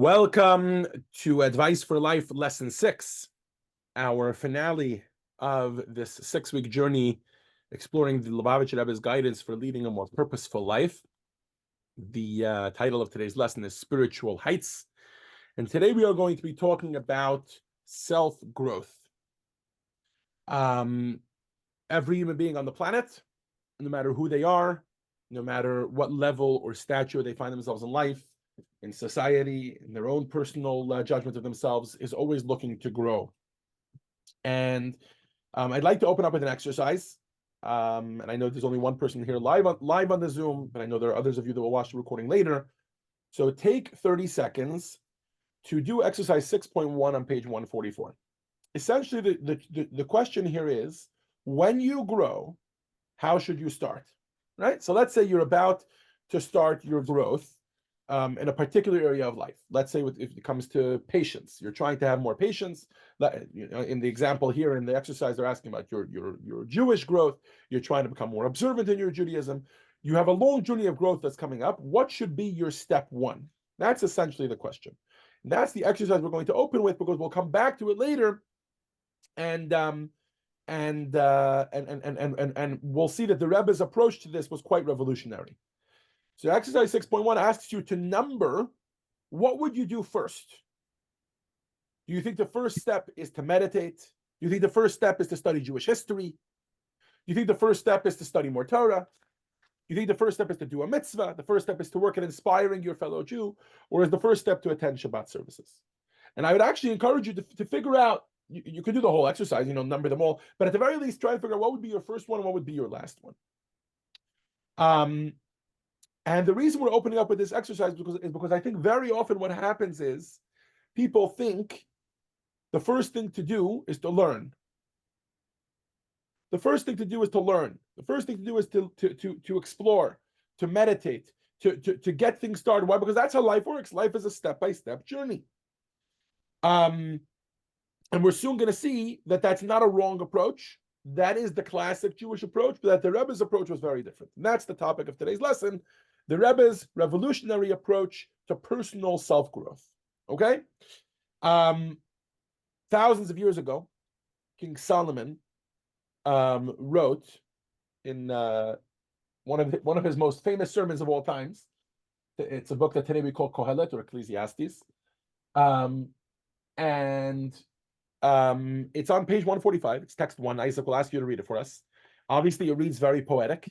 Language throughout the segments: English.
Welcome to Advice for Life, Lesson 6, our finale of this 6-week journey exploring the Lubavitcher Rebbe's guidance for leading a more purposeful life. The title of today's lesson is Spiritual Heights, and today we are going to be talking about self-growth. Every human being on the planet, no matter who they are, no matter what level or stature they find themselves in life, in society, in their own personal judgment of themselves, is always looking to grow. And I'd like to open up with an exercise. And I know there's only one person here live on the Zoom, but I know there are others of you that will watch the recording later. So take 30 seconds to do exercise 6.1 on page 144. Essentially, the question here is, when you grow, how should you start? Right? So let's say you're about to start your growth in a particular area of life. Let's say if it comes to patience, you're trying to have more patience. In the example here in the exercise, they're asking about your Jewish growth. You're trying to become more observant in your Judaism. You have a long journey of growth that's coming up. What should be your step one? That's essentially the question. And that's the exercise we're going to open with, because we'll come back to it later, and we'll see that the Rebbe's approach to this was quite revolutionary. So exercise 6.1 asks you to number, what would you do first? Do you think the first step is to meditate? Do you think the first step is to study Jewish history? Do you think the first step is to study more Torah? Do you think the first step is to do a mitzvah? The first step is to work at inspiring your fellow Jew? Or is the first step to attend Shabbat services? And I would actually encourage you to figure out, you could do the whole exercise, number them all, but at the very least, try and figure out what would be your first one and what would be your last one. And the reason we're opening up with this exercise is because I think very often what happens is people think the first thing to do is to learn. The first thing to do is to learn. The first thing to do is to explore, to meditate, to get things started. Why? Because that's how life works. Life is a step-by-step journey. And we're soon going to see that that's not a wrong approach. That is the classic Jewish approach, but that the Rebbe's approach was very different. And that's the topic of today's lesson, the Rebbe's revolutionary approach to personal self-growth. Okay? Thousands of years ago, King Solomon wrote in one of his most famous sermons of all times. It's a book that today we call Kohelet or Ecclesiastes. It's on page 145. It's text 1. Isaac will ask you to read it for us. Obviously, it reads very poetic,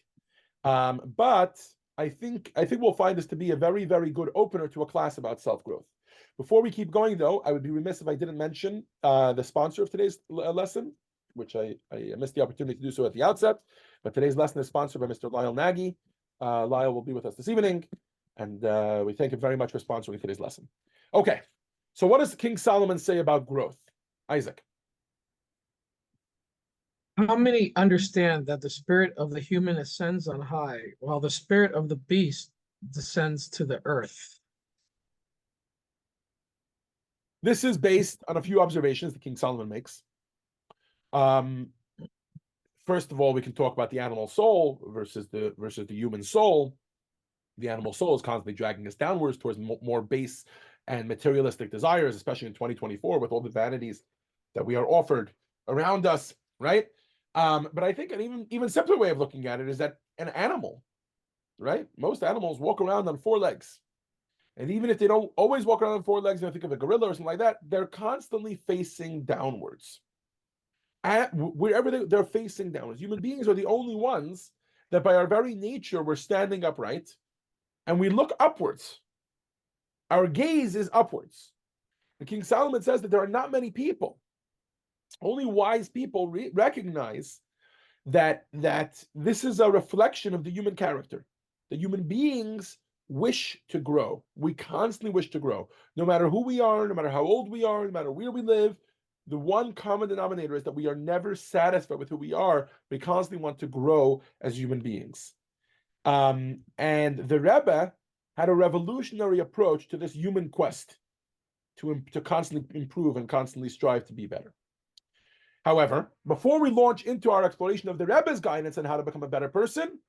but I think we'll find this to be a very, very good opener to a class about self-growth. Before we keep going, though, I would be remiss if I didn't mention the sponsor of today's lesson, which I missed the opportunity to do so at the outset. But today's lesson is sponsored by Mr. Lyle Nagy. Lyle will be with us this evening, and we thank him very much for sponsoring today's lesson. Okay, so what does King Solomon say about growth? Isaac. How many understand that the spirit of the human ascends on high, while the spirit of the beast descends to the earth? This is based on a few observations that King Solomon makes. First of all, we can talk about the animal soul versus the human soul. The animal soul is constantly dragging us downwards towards more base and materialistic desires, especially in 2024 with all the vanities that we are offered around us, right? But I think an even simpler way of looking at it is that an animal, right? Most animals walk around on 4 legs. And even if they don't always walk around on 4 legs, think of a gorilla or something like that, they're constantly facing downwards. Wherever they're facing downwards. Human beings are the only ones that by our very nature, we're standing upright and we look upwards. Our gaze is upwards. And King Solomon says that there are not many people, only wise people recognize that this is a reflection of the human character. The human beings wish to grow. We constantly wish to grow. No matter who we are, no matter how old we are, no matter where we live, the one common denominator is that we are never satisfied with who we are. We constantly want to grow as human beings. And the Rebbe had a revolutionary approach to this human quest to constantly improve and constantly strive to be better. However, before we launch into our exploration of the Rebbe's guidance on how to become a better person,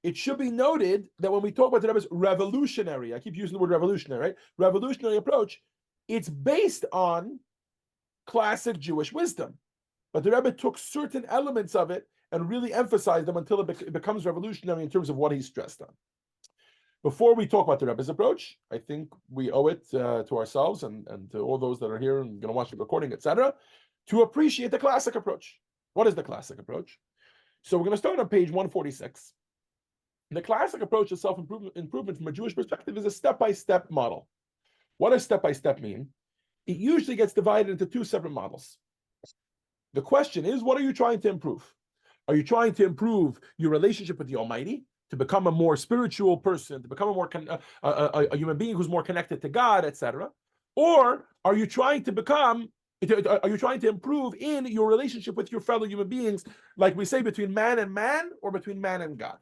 it should be noted that when we talk about the Rebbe's revolutionary, I keep using the word revolutionary, right? Revolutionary approach, it's based on classic Jewish wisdom. But the Rebbe took certain elements of it and really emphasized them until it becomes revolutionary in terms of what he stressed on. Before we talk about the Rebbe's approach, I think we owe it to ourselves and to all those that are here and going to watch the recording, etc., to appreciate the classic approach. What is the classic approach? So we're going to start on page 146. The classic approach to self-improvement from a Jewish perspective is a step-by-step model. What does step-by-step mean? It usually gets divided into two separate models. The question is, what are you trying to improve? Are you trying to improve your relationship with the Almighty, to become a more spiritual person, to become a human being who's more connected to God, etc.? Or are you trying to improve in your relationship with your fellow human beings, like we say, between man and man or between man and God?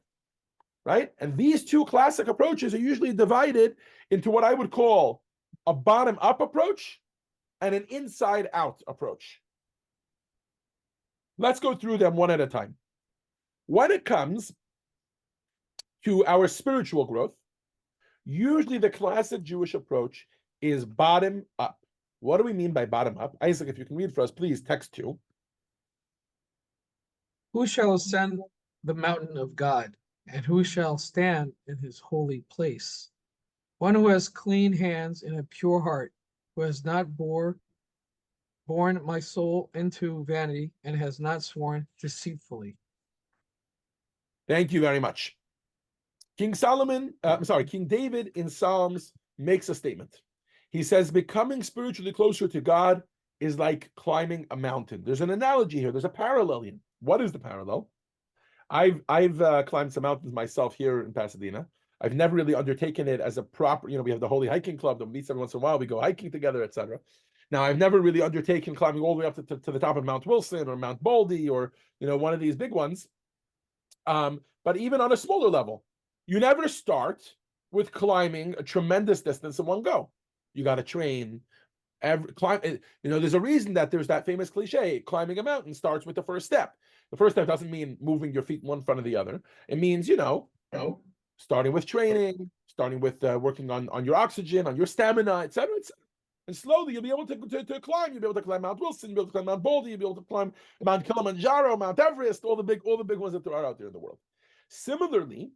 Right? And these two classic approaches are usually divided into what I would call a bottom-up approach and an inside-out approach. Let's go through them one at a time. When it comes to our spiritual growth, usually the classic Jewish approach is bottom-up. What do we mean by bottom-up? Isaac, if you can read for us, please, text 2. Who shall ascend the mountain of God, and who shall stand in his holy place? One who has clean hands and a pure heart, who has not borne my soul into vanity, and has not sworn deceitfully. Thank you very much. King David in Psalms makes a statement. He says, becoming spiritually closer to God is like climbing a mountain. There's an analogy here. There's a parallel here. What is the parallel? I've climbed some mountains myself here in Pasadena. I've never really undertaken it as a proper, we have the Holy Hiking Club that meets every once in a while. We go hiking together, etc. Now, I've never really undertaken climbing all the way up to the top of Mount Wilson or Mount Baldy or, one of these big ones. But even on a smaller level, you never start with climbing a tremendous distance in one go. You got to train. There's a reason that there's that famous cliche, climbing a mountain starts with the first step. The first step doesn't mean moving your feet one in front of the other. It means, starting with training, starting with working on your oxygen, on your stamina, etc., etc. And slowly you'll be able to climb. You'll be able to climb Mount Wilson, you'll be able to climb Mount Baldy, you'll be able to climb Mount Kilimanjaro, Mount Everest, all the big ones that there are out there in the world. Similarly,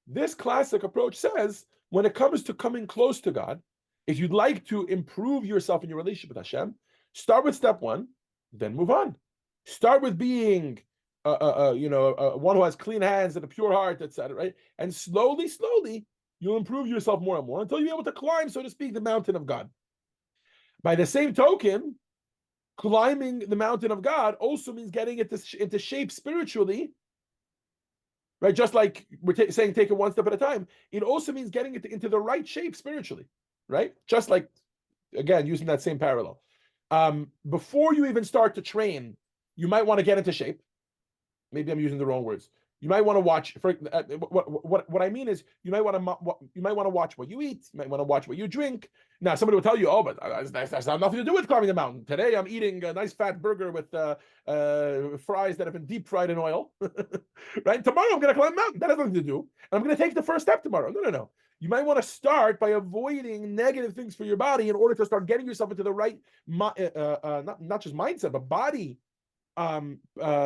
this classic approach says, when it comes to coming close to God, if you'd like to improve yourself in your relationship with Hashem, start with step 1, then move on. Start with being one who has clean hands and a pure heart, etc. Right? And slowly, you'll improve yourself more and more until you're able to climb, so to speak, the mountain of God. By the same token, climbing the mountain of God also means getting into shape spiritually, right? Just like we're saying, take it one step at a time. It also means getting it into the right shape spiritually, right? Just like, again, using that same parallel. Before you even start to train, you might want to get into shape. Maybe I'm using the wrong words. You might want to watch. What I mean is, you might want to watch what you eat. You might want to watch what you drink. Now, somebody will tell you, "Oh, but that's not nothing to do with climbing the mountain. Today, I'm eating a nice fat burger with fries that have been deep fried in oil. Right? Tomorrow, I'm going to climb the mountain. That has nothing to do. And I'm going to take the first step tomorrow. No. You might want to start by avoiding negative things for your body in order to start getting yourself into the right, not just mindset, but body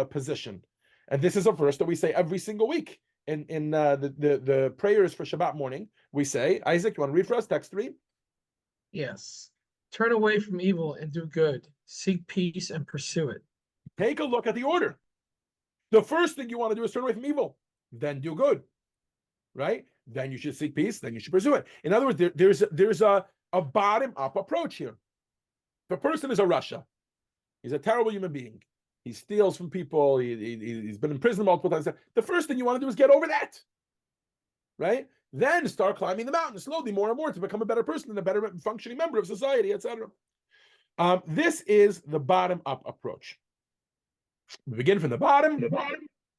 position. And this is a verse that we say every single week in the prayers for Shabbat morning. We say, Isaac, you want to read for us? Text 3. Yes. Turn away from evil and do good. Seek peace and pursue it. Take a look at the order. The first thing you want to do is turn away from evil, then do good, right? Then you should seek peace, then you should pursue it. In other words, there's a bottom-up approach here. If a person is a Rasha, he's a terrible human being. He steals from people. He's been in prison multiple times. The first thing you want to do is get over that, right? Then start climbing the mountain slowly, more and more, to become a better person and a better functioning member of society, etc. This is the bottom-up approach. We begin from the bottom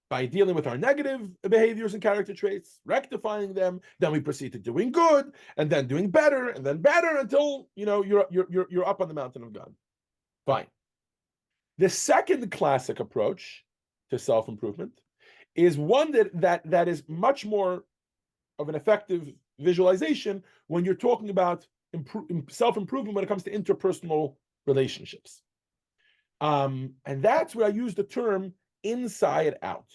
by dealing with our negative behaviors and character traits, rectifying them. Then we proceed to doing good, and then doing better, and then better until you're up on the mountain of God. Fine. The second classic approach to self-improvement is one that is much more of an effective visualization when you're talking about self-improvement when it comes to interpersonal relationships. And that's where I use the term inside out.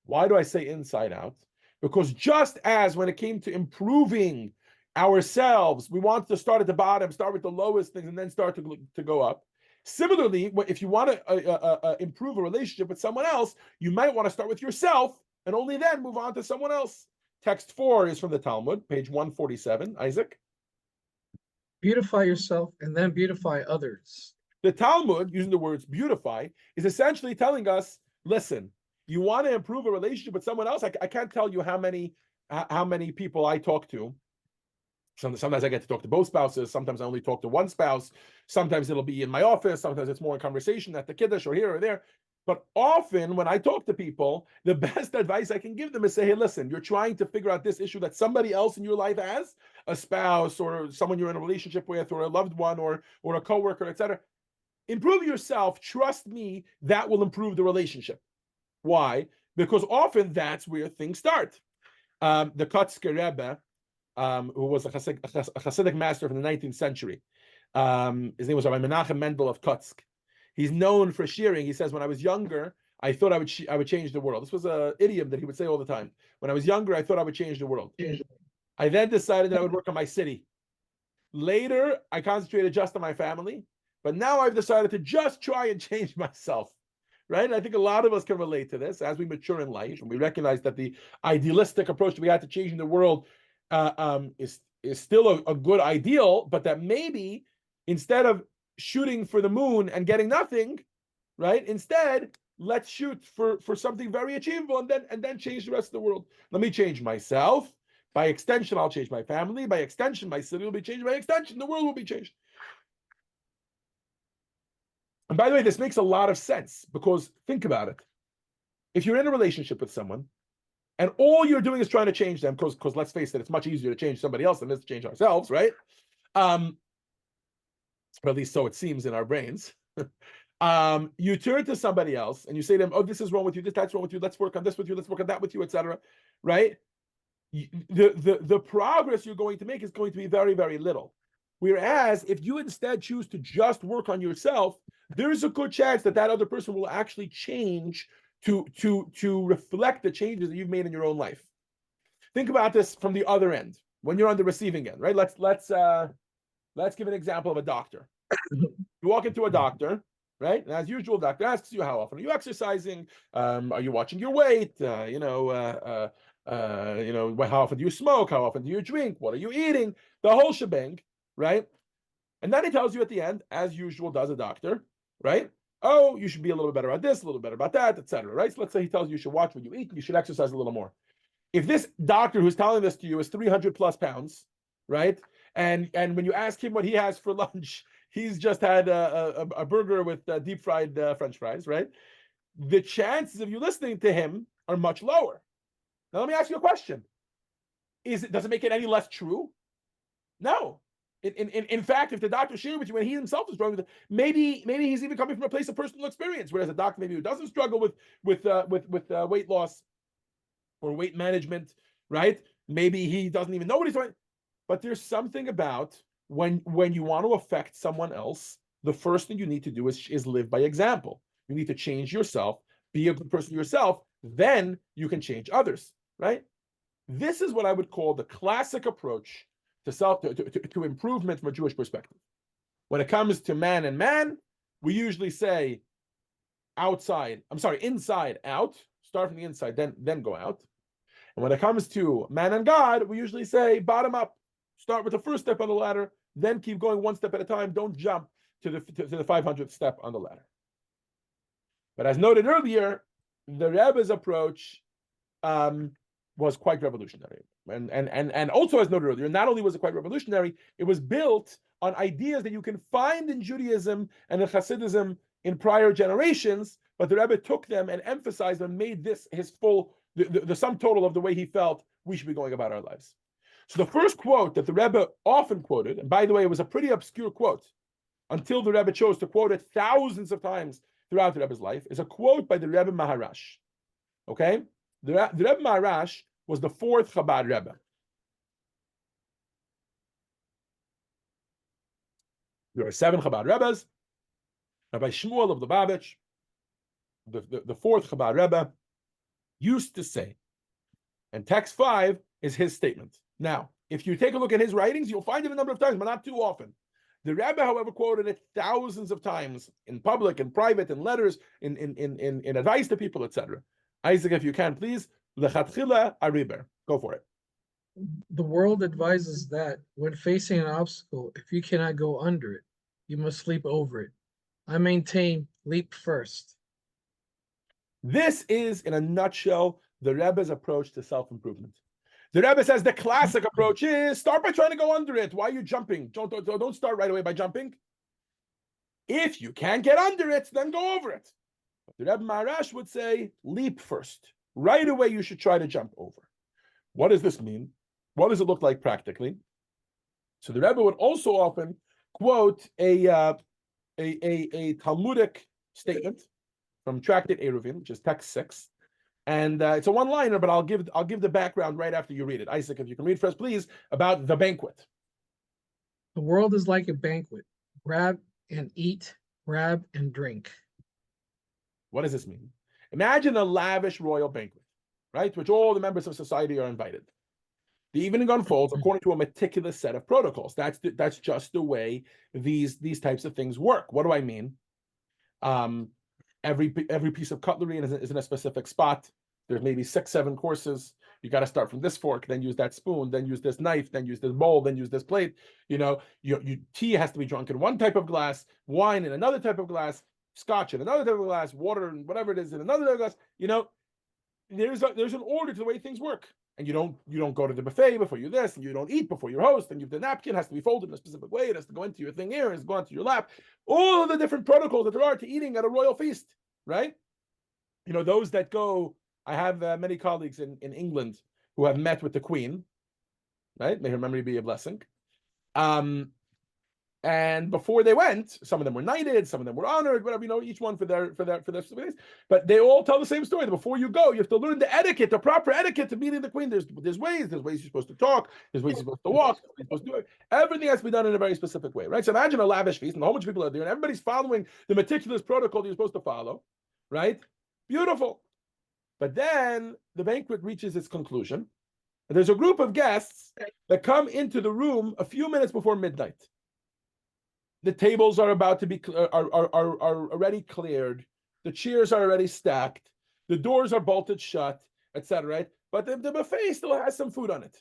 Why do I say inside out? Because just as when it came to improving ourselves, we want to start at the bottom, start with the lowest things, and then start to go up. Similarly, if you want to improve a relationship with someone else, you might want to start with yourself and only then move on to someone else. Text 4 is from the Talmud, page 147. Isaac? Beautify yourself and then beautify others. The Talmud, using the words beautify, is essentially telling us, listen, you want to improve a relationship with someone else? I can't tell you how many people I talk to. Sometimes I get to talk to both spouses. Sometimes I only talk to one spouse. Sometimes it'll be in my office. Sometimes it's more in conversation at the kiddush or here or there. But often when I talk to people, the best advice I can give them is say, hey, listen, you're trying to figure out this issue that somebody else in your life has, a spouse or someone you're in a relationship with or a loved one or a coworker, etc. Improve yourself. Trust me, that will improve the relationship. Why? Because often that's where things start. The Kotzker Rebbe, who was a Hasidic master from the 19th century, his name was Rabbi Menachem Mendel of Kotsk. He's known for sharing. He says, when I was younger, I thought I would change the world. This was an idiom that he would say all the time. When I was younger, I thought I would change the world. I then decided that I would work on my city. Later, I concentrated just on my family. But now I've decided to just try and change myself. Right? And I think a lot of us can relate to this as we mature in life and we recognize that the idealistic approach that we had to changing the world is still a good ideal, but that maybe instead of shooting for the moon and getting nothing, right? Instead, let's shoot for something very achievable and then change the rest of the world. Let me change myself. By extension, I'll change my family. By extension, my city will be changed. By extension, the world will be changed. And by the way, this makes a lot of sense because think about it. If you're in a relationship with someone and all you're doing is trying to change them, because let's face it, it's much easier to change somebody else than it is to change ourselves, right? Or at least so it seems in our brains. You turn to somebody else and you say to them, oh, this is wrong with you, that's wrong with you, let's work on this with you, let's work on that with you, etc. Right? The progress you're going to make is going to be very, very little. Whereas if you instead choose to just work on yourself, there is a good chance that other person will actually change to reflect the changes that you've made in your own life. Think about this from the other end, when you're on the receiving end, right? Let's give an example of a doctor. You walk into a doctor, right? And as usual, doctor asks you, how often are you exercising? Are you watching your weight? How often do you smoke? How often do you drink? What are you eating? The whole shebang, right? And then he tells you at the end, as usual does a doctor, right? Oh, you should be a little bit better at this, a little better about that, etc. Right? So let's say he tells you should watch what you eat, you should exercise a little more. If this doctor who's telling this to you is 300 plus pounds, right? And when you ask him what he has for lunch, he's just had a burger with deep fried French fries, right? The chances of you listening to him are much lower. Now let me ask you a question: does it make it any less true? No. In fact, if the doctor shared with you when he himself is struggling with it, maybe he's even coming from a place of personal experience, whereas a doctor maybe who doesn't struggle with weight loss or weight management, right? Maybe he doesn't even know what he's doing. But there's something about when you want to affect someone else, the first thing you need to do is live by example. You need to change yourself, be a good person yourself, then you can change others, right? This is what I would call the classic approach to improvement from a Jewish perspective. When it comes to man and man, we usually say inside out, start from the inside, then go out. And when it comes to man and God, we usually say bottom up, start with the first step on the ladder, then keep going one step at a time. Don't jump to the 500th step on the ladder. But as noted earlier, the Rebbe's approach was quite revolutionary. And also, as noted earlier, not only was it quite revolutionary, it was built on ideas that you can find in Judaism and in Hasidism in prior generations, but the Rebbe took them and emphasized and made this his full, the sum total of the way he felt we should be going about our lives. So the first quote that the Rebbe often quoted, and by the way, it was a pretty obscure quote until the Rebbe chose to quote it thousands of times throughout the Rebbe's life, is a quote by the Rebbe Maharash. Okay? The Rebbe Maharash was the fourth Chabad Rebbe. There are 7 Chabad Rebbes. Rabbi Shmuel of Lubavitch, the fourth Chabad Rebbe, used to say, and text 5 is his statement. Now, if you take a look at his writings, you'll find it a number of times, but not too often. The Rebbe, however, quoted it thousands of times in public, in private, in letters, in advice to people, etc. Isaac, if you can, please, lechatchila ariber. Go for it. The world advises that when facing an obstacle, if you cannot go under it, you must leap over it. I maintain leap first. This is, in a nutshell, the Rebbe's approach to self-improvement. The Rebbe says the classic approach is start by trying to go under it. Why are you jumping? Don't start right away by jumping. If you can't get under it, then go over it. But the Rebbe Maharash would say leap first. Right away, you should try to jump over. What does this mean? What does it look like practically? So the Rebbe would also often quote a Talmudic statement from Tractate Eruvin, which is text 6, and it's a one-liner, but I'll give the background right after you read it. Isaac, if you can read for us, please, about the banquet. The world is like a banquet. Grab and eat, grab and drink. What does this mean? Imagine a lavish royal banquet, right, which all the members of society are invited. The evening unfolds according to a meticulous set of protocols. That's just the way these types of things work. What do I mean? Every piece of cutlery is in a specific spot. There's maybe 6, 7 courses. You got to start from this fork, then use that spoon, then use this knife, then use this bowl, then use this plate. Your tea has to be drunk in one type of glass, wine in another type of glass, scotch in another type of glass, water and whatever it is in another type of glass. There's an order to the way things work. And you don't go to the buffet before you this, and you don't eat before your host, and the napkin has to be folded in a specific way. It has to go into your thing here, it has to go into your lap. All of the different protocols that there are to eating at a royal feast, right? Those that go. I have many colleagues in England who have met with the Queen, right? May her memory be a blessing. And before they went, some of them were knighted, some of them were honored, whatever, each one for their. But they all tell the same story. That before you go, you have to learn the etiquette, the proper etiquette to meeting the Queen. There's ways you're supposed to talk, there's ways you're supposed to walk, you're supposed to do it. Everything has to be done in a very specific way, right? So imagine a lavish feast, and a whole bunch of people are there, and everybody's following the meticulous protocol that you're supposed to follow, right? Beautiful. But then the banquet reaches its conclusion, and there's a group of guests that come into the room a few minutes before midnight. The tables are about to be are already cleared. The chairs are already stacked. The doors are bolted shut, etc. Right? But the buffet still has some food on it.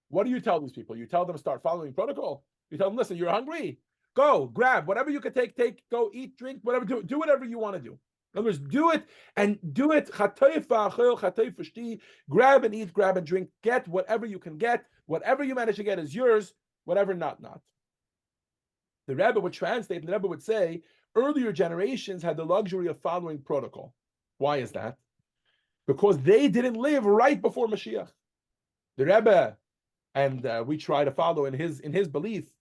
What do you tell these people? You tell them to start following protocol. You tell them, listen, you're hungry. Go grab whatever you can take. Go eat, drink, whatever. Do whatever you want to do. In other words, do it. Grab and eat, grab and drink. Get whatever you can get. Whatever you manage to get is yours. Whatever not. The Rebbe would translate, and the Rebbe would say, earlier generations had the luxury of following protocol. Why is that? Because they didn't live right before Mashiach. The Rebbe, and we try to follow in his belief,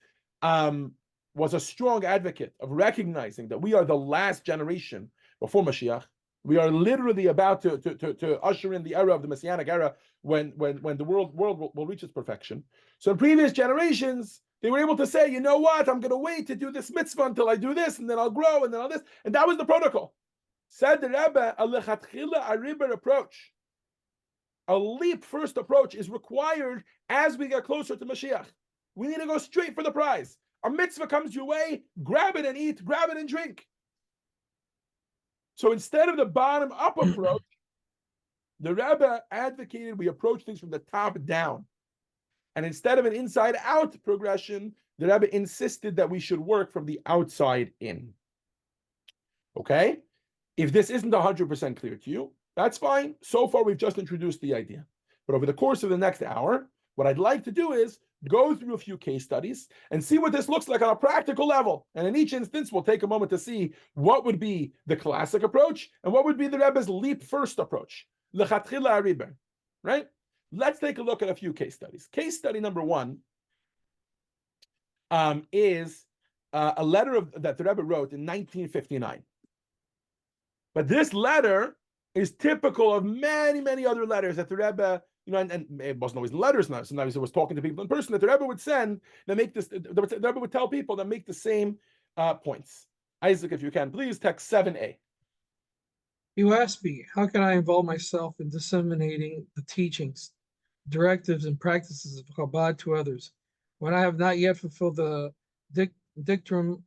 was a strong advocate of recognizing that we are the last generation before Mashiach. We are literally about to usher in the era of the Messianic era when the world will reach its perfection. So in previous generations, they were able to say, you know what, I'm going to wait to do this mitzvah until I do this, and then I'll grow, and then I'll this. And that was the protocol. Said the Rebbe, a lechatchila ariber approach, a leap first approach is required as we get closer to Mashiach. We need to go straight for the prize. A mitzvah comes your way, grab it and eat, grab it and drink. So instead of the bottom-up approach, the Rebbe advocated we approach things from the top down. And instead of an inside-out progression, the Rebbe insisted that we should work from the outside in. Okay? If this isn't 100% clear to you, that's fine. So far, we've just introduced the idea. But over the course of the next hour, what I'd like to do is go through a few case studies and see what this looks like on a practical level. And in each instance, we'll take a moment to see what would be the classic approach and what would be the Rebbe's leap first approach. Lechatchila ariber, right? Let's take a look at a few case studies. Case study number 1 is a letter that the Rebbe wrote in 1959. But this letter is typical of many, many other letters that the Rebbe, and it wasn't always letters now. Sometimes it was talking to people in person that the Rebbe would send that make this, the Rebbe would tell people that make the same points. Isaac, if you can, please, text 7a. You ask me, how can I involve myself in disseminating the teachings, directives, and practices of Chabad to others when I have not yet fulfilled the dictum,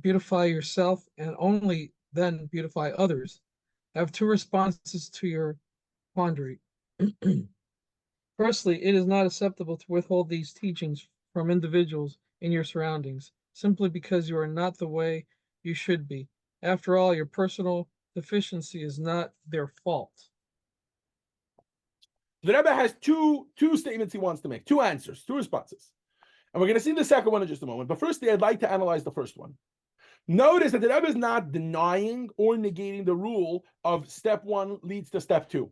beautify yourself and only then beautify others? I have two responses to your quandary. Firstly, it is not acceptable to withhold these teachings from individuals in your surroundings simply because you are not the way you should be. After all, your personal deficiency is not their fault. The Rebbe has two statements he wants to make, two answers, two responses. And we're going to see the second one in just a moment. But firstly, I'd like to analyze the first one. Notice that the Rebbe is not denying or negating the rule of step one leads to step two.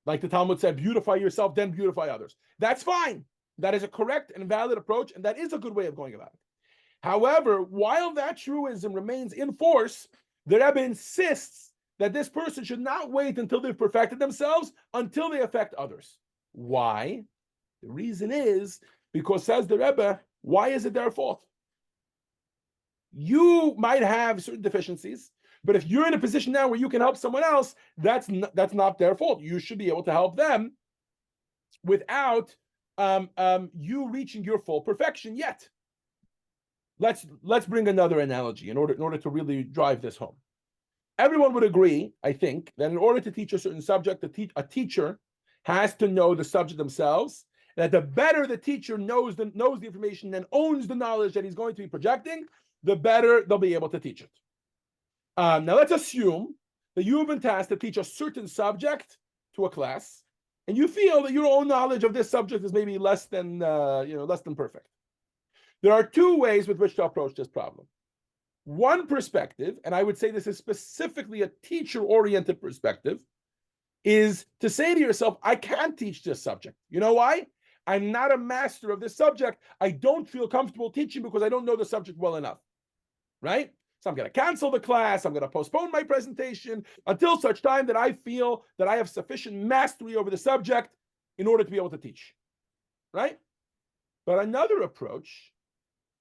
Like the Talmud said, beautify yourself, then beautify others. That's fine. That is a correct and valid approach, and that is a good way of going about it. However, while that truism remains in force, the Rebbe insists that this person should not wait until they've perfected themselves until they affect others. Why? The reason is because, says the Rebbe, why is it their fault? You might have certain deficiencies, but if you're in a position now where you can help someone else, that's not their fault. You should be able to help them without you reaching your full perfection yet. Let's bring another analogy in order to really drive this home. Everyone would agree, I think, that in order to teach a certain subject, a teacher has to know the subject themselves. That the better the teacher knows the information and owns the knowledge that he's going to be projecting, the better they'll be able to teach it. Now let's assume that you have been tasked to teach a certain subject to a class, and you feel that your own knowledge of this subject is maybe less than perfect. There are two ways with which to approach this problem. One perspective, and I would say this is specifically a teacher-oriented perspective, is to say to yourself, I can't teach this subject. You know why? I'm not a master of this subject. I don't feel comfortable teaching because I don't know the subject well enough, right? So I'm going to cancel the class. I'm going to postpone my presentation until such time that I feel that I have sufficient mastery over the subject in order to be able to teach, right? But another approach,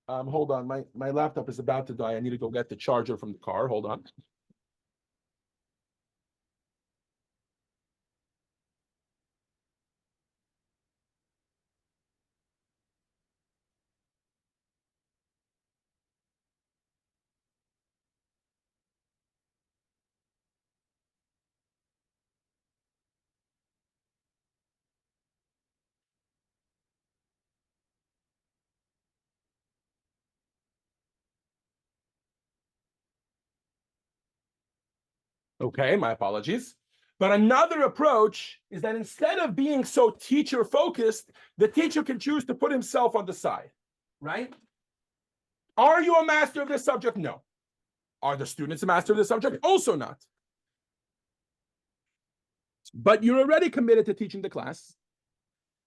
hold on, my laptop is about to die. I need to go get the charger from the car. Hold on. Okay, my apologies. But another approach is that instead of being so teacher focused, the teacher can choose to put himself on the side, right? Are you a master of this subject? No. Are the students a master of this subject? Also not. But you're already committed to teaching the class,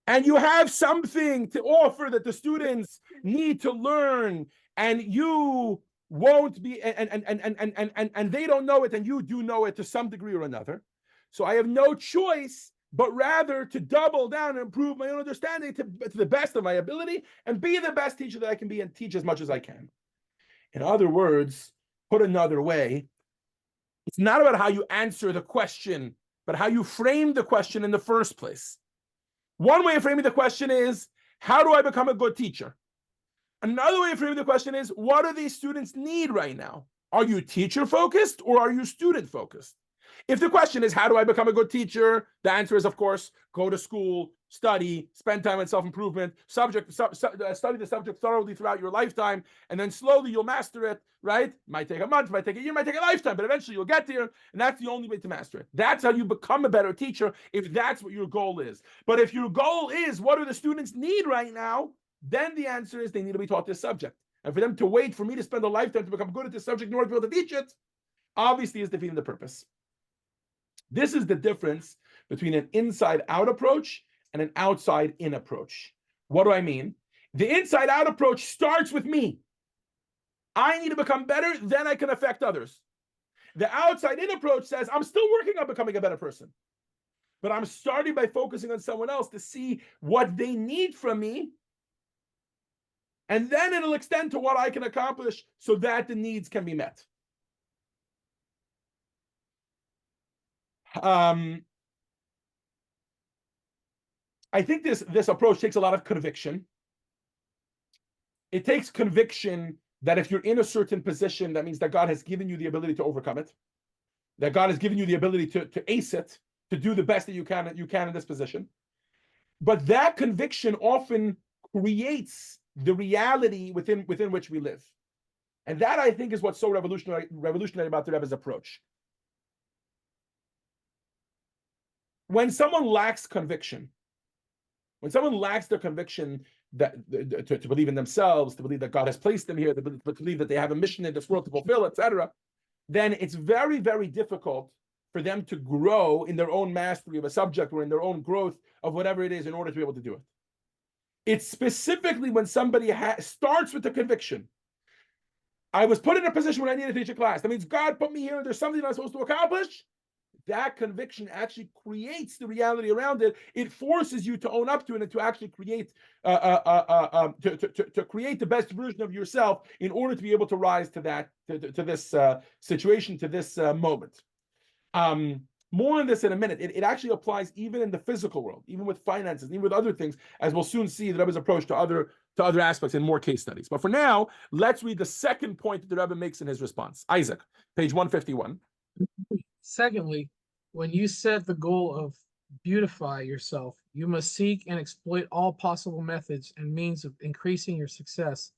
and you have something to offer that the students need to learn, and you won't be, and they don't know it, and you do know it to some degree or another. So I have no choice but rather to double down and improve my own understanding to the best of my ability and be the best teacher that I can be and teach as much as I can. In other words, put another way, it's not about how you answer the question, but how you frame the question in the first place. One way of framing the question is, how do I become a good teacher? Another way of framing the question is, what do these students need right now? Are you teacher focused or are you student focused? If the question is, how do I become a good teacher? The answer is, of course, go to school, study, spend time on self-improvement, study the subject thoroughly throughout your lifetime, and then slowly you'll master it, right? Might take a month, might take a year, might take a lifetime, but eventually you'll get there, and that's the only way to master it. That's how you become a better teacher, if that's what your goal is. But if your goal is, what do the students need right now? Then the answer is they need to be taught this subject. And for them to wait for me to spend a lifetime to become good at this subject in order to be able to teach it, obviously is defeating the purpose. This is the difference between an inside-out approach and an outside-in approach. What do I mean? The inside-out approach starts with me. I need to become better, then I can affect others. The outside-in approach says, I'm still working on becoming a better person, but I'm starting by focusing on someone else to see what they need from me, and then it'll extend to what I can accomplish so that the needs can be met. I think this approach takes a lot of conviction. It takes conviction that if you're in a certain position, that means that God has given you the ability to overcome it, that God has given you the ability to ace it, to do the best that you can in this position. But that conviction often creates the reality within which we live. And that, I think, is what's so revolutionary about the Rebbe's approach. When someone lacks conviction, when someone lacks their conviction that to believe in themselves, to believe that God has placed them here, to believe that they have a mission in this world to fulfill, etc., then it's very, very difficult for them to grow in their own mastery of a subject or in their own growth of whatever it is in order to be able to do it. It's specifically when somebody starts with the conviction, I was put in a position where I needed to teach a class. That means God put me here and there's something I'm supposed to accomplish. That conviction actually creates the reality around it. It forces you to own up to it and to actually create to create the best version of yourself in order to be able to rise to that to this situation, to this moment. More on this in a minute. It actually applies even in the physical world, even with finances, even with other things, as we'll soon see the Rebbe's approach to other aspects in more case studies. But for now, let's read the second point that the Rebbe makes in his response. Isaac, page 151. Secondly, when you set the goal of beautify yourself, you must seek and exploit all possible methods and means of increasing your success.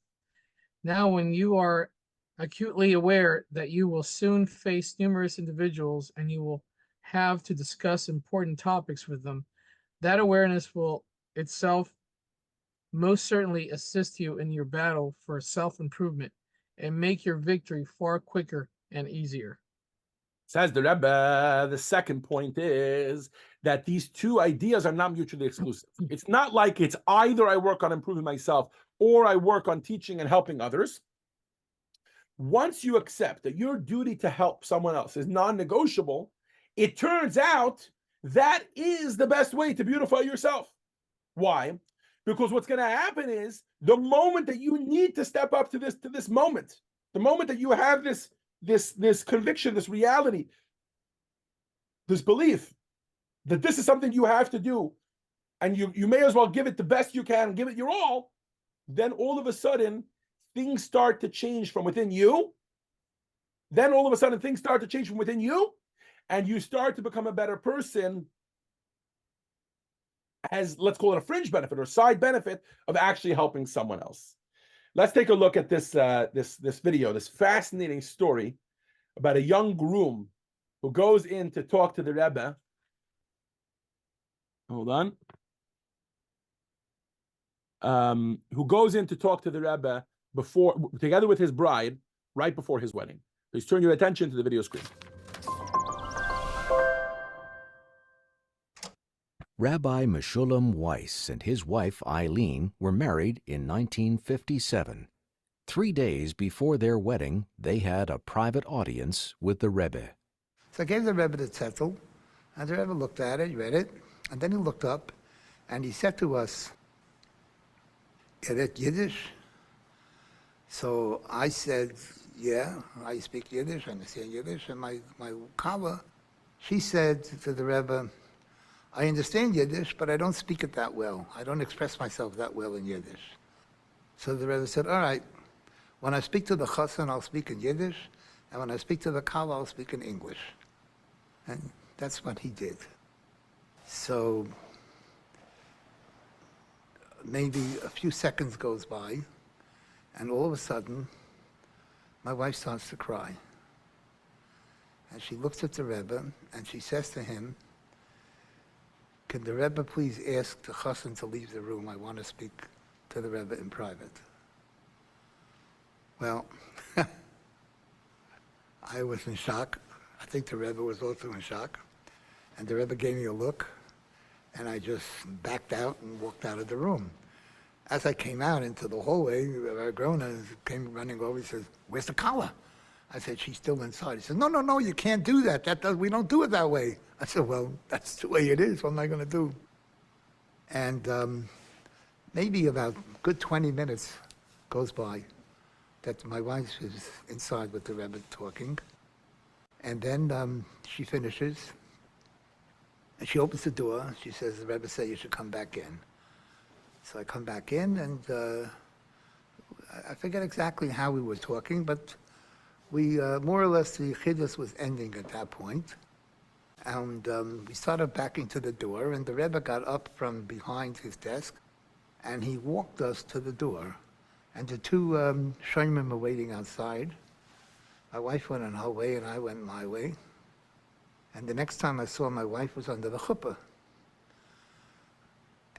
Now, when you are acutely aware that you will soon face numerous individuals and you will have to discuss important topics with them, that awareness will itself most certainly assist you in your battle for self-improvement and make your victory far quicker and easier. Says the Rebbe, the second point is that these two ideas are not mutually exclusive. It's not like it's either I work on improving myself or I work on teaching and helping others. Once you accept that your duty to help someone else is non-negotiable, it turns out that is the best way to beautify yourself. Why? Because what's going to happen is the moment that you need to step up to this moment, the moment that you have this conviction, this reality, this belief that this is something you have to do, and you may as well give it the best you can, give it your all, then all of a sudden things start to change from within you. Then all of a sudden things start to change from within you, and you start to become a better person as, let's call it, a fringe benefit or side benefit of actually helping someone else. Let's take a look at this video, this fascinating story about a young groom who goes in to talk to the Rebbe. Hold on. Who goes in to talk to the Rebbe together with his bride, right before his wedding. Please turn your attention to the video screen. Rabbi Meshulam Weiss and his wife Eileen were married in 1957. 3 days before their wedding, they had a private audience with the Rebbe. So I gave the Rebbe the zettel, and the Rebbe looked at it, read it, and then he looked up, and he said to us, "You read Yiddish?" So I said, "Yeah, I speak Yiddish, I understand Yiddish." And my Kava, she said to the Rebbe, "I understand Yiddish, but I don't speak it that well. I don't express myself that well in Yiddish." So the Rebbe said, "All right, when I speak to the chassan, I'll speak in Yiddish, and when I speak to the Kala, I'll speak in English." And that's what he did. So maybe a few seconds goes by, and all of a sudden, my wife starts to cry. And she looks at the Rebbe, and she says to him, "Can the Rebbe please ask the chassan to leave the room? I want to speak to the Rebbe in private." Well, I was in shock. I think the Rebbe was also in shock. And the Rebbe gave me a look, and I just backed out and walked out of the room. As I came out into the hallway, our Grona came running over. He says, "Where's the Kala?" I said, she's still inside. He said, no, no, no, you can't do that. We don't do it that way. I said, well, that's the way it is. What am I going to do? And maybe about a good 20 minutes goes by that my wife is inside with the Rebbe talking. And then she finishes, and she opens the door. She says, the Rebbe said you should come back in. So I come back in, and I forget exactly how we were talking, but we, more or less, the Chiddush was ending at that point. And we started backing to the door, and the Rebbe got up from behind his desk, and he walked us to the door. And the two Shoimim were waiting outside. My wife went on her way, and I went my way. And the next time I saw my wife was under the chuppah.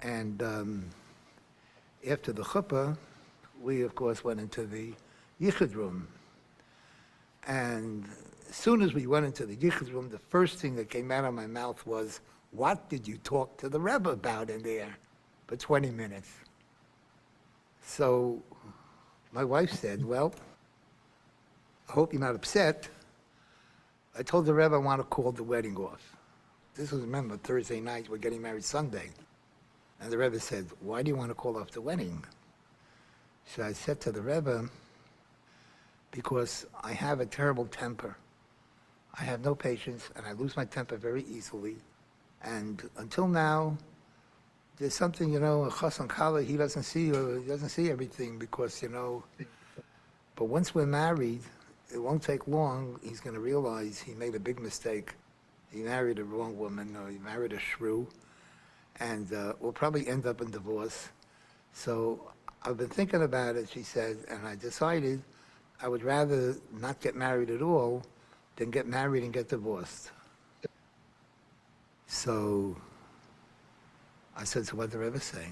And after the chuppah, we, of course, went into the yichud room. And as soon as we went into the yichud room, the first thing that came out of my mouth was, what did you talk to the Rebbe about in there for 20 minutes? So my wife said, well, I hope you're not upset. I told the Rebbe I want to call the wedding off. This was, remember, Thursday night, we're getting married Sunday. And the Rebbe said, why do you want to call off the wedding? So I said to the Rebbe, because I have a terrible temper. I have no patience, and I lose my temper very easily. And until now, there's something, a chassan kala, he doesn't see everything because, but once we're married, it won't take long, he's going to realize he made a big mistake. He married a wrong woman, or he married a shrew, and we'll probably end up in divorce. So I've been thinking about it, she said, and I decided I would rather not get married at all than get married and get divorced. So I said, so what did the Rebbe say?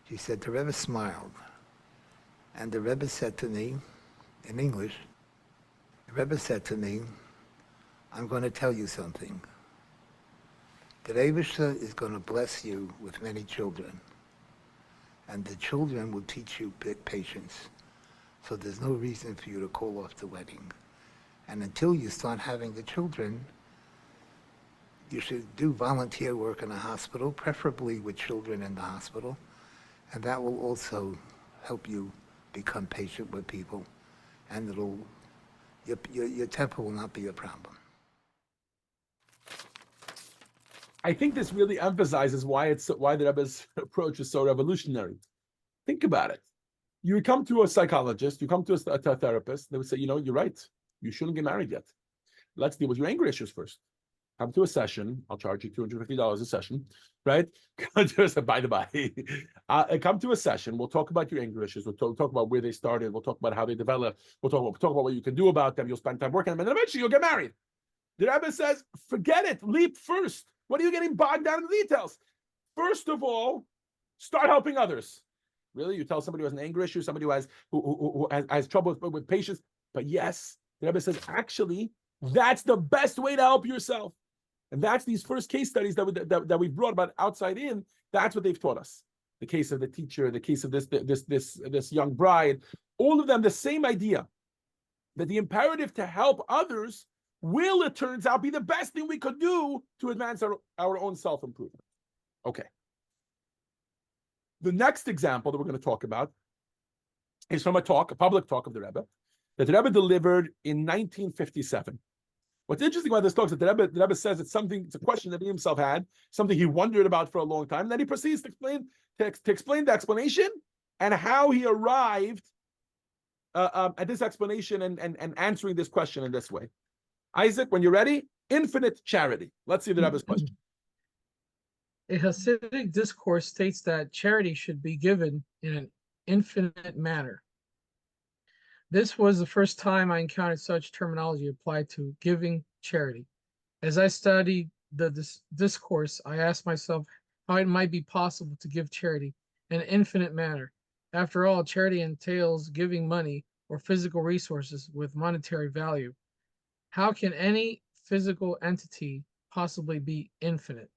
She said, the Rebbe smiled. And the Rebbe said to me, in English, the Rebbe said to me, I'm going to tell you something. The Rebbe is going to bless you with many children. And the children will teach you patience. So there's no reason for you to call off the wedding. And until you start having the children, you should do volunteer work in a hospital, preferably with children in the hospital. And that will also help you become patient with people. And your temper will not be a problem. I think this really emphasizes why the Rebbe's approach is so revolutionary. Think about it. You come to a psychologist, you come to a therapist, they would say, you're right. You shouldn't get married yet. Let's deal with your anger issues first. Come to a session. I'll charge you $250 a session, right? By the by, come to a session. We'll talk about your anger issues. We'll talk about where they started. We'll talk about how they develop. We'll talk about what you can do about them. You'll spend time working on them, and eventually you'll get married. The Rebbe says, forget it. Leap first. What are you getting bogged down in the details? First of all, start helping others. Really? You tell somebody who has an anger issue, somebody who has trouble with patience. But yes, the Rebbe says, actually, that's the best way to help yourself. And that's these first case studies that we brought about outside in. That's what they've taught us. The case of the teacher, the case of this young bride, all of them, the same idea. That the imperative to help others will, it turns out, be the best thing we could do to advance our own self-improvement. Okay. The next example that we're going to talk about is from a public talk of the Rebbe, that the Rebbe delivered in 1957. What's interesting about this talk is that the Rebbe says it's a question that he himself had, something he wondered about for a long time. Then he proceeds to explain the explanation and how he arrived at this explanation and answering this question in this way. Isaac, when you're ready, infinite charity. Let's see the Rebbe's question. A Hasidic discourse states that charity should be given in an infinite manner. This was the first time I encountered such terminology applied to giving charity. As I studied the discourse, I asked myself how it might be possible to give charity in an infinite manner. After all, charity entails giving money or physical resources with monetary value. How can any physical entity possibly be infinite?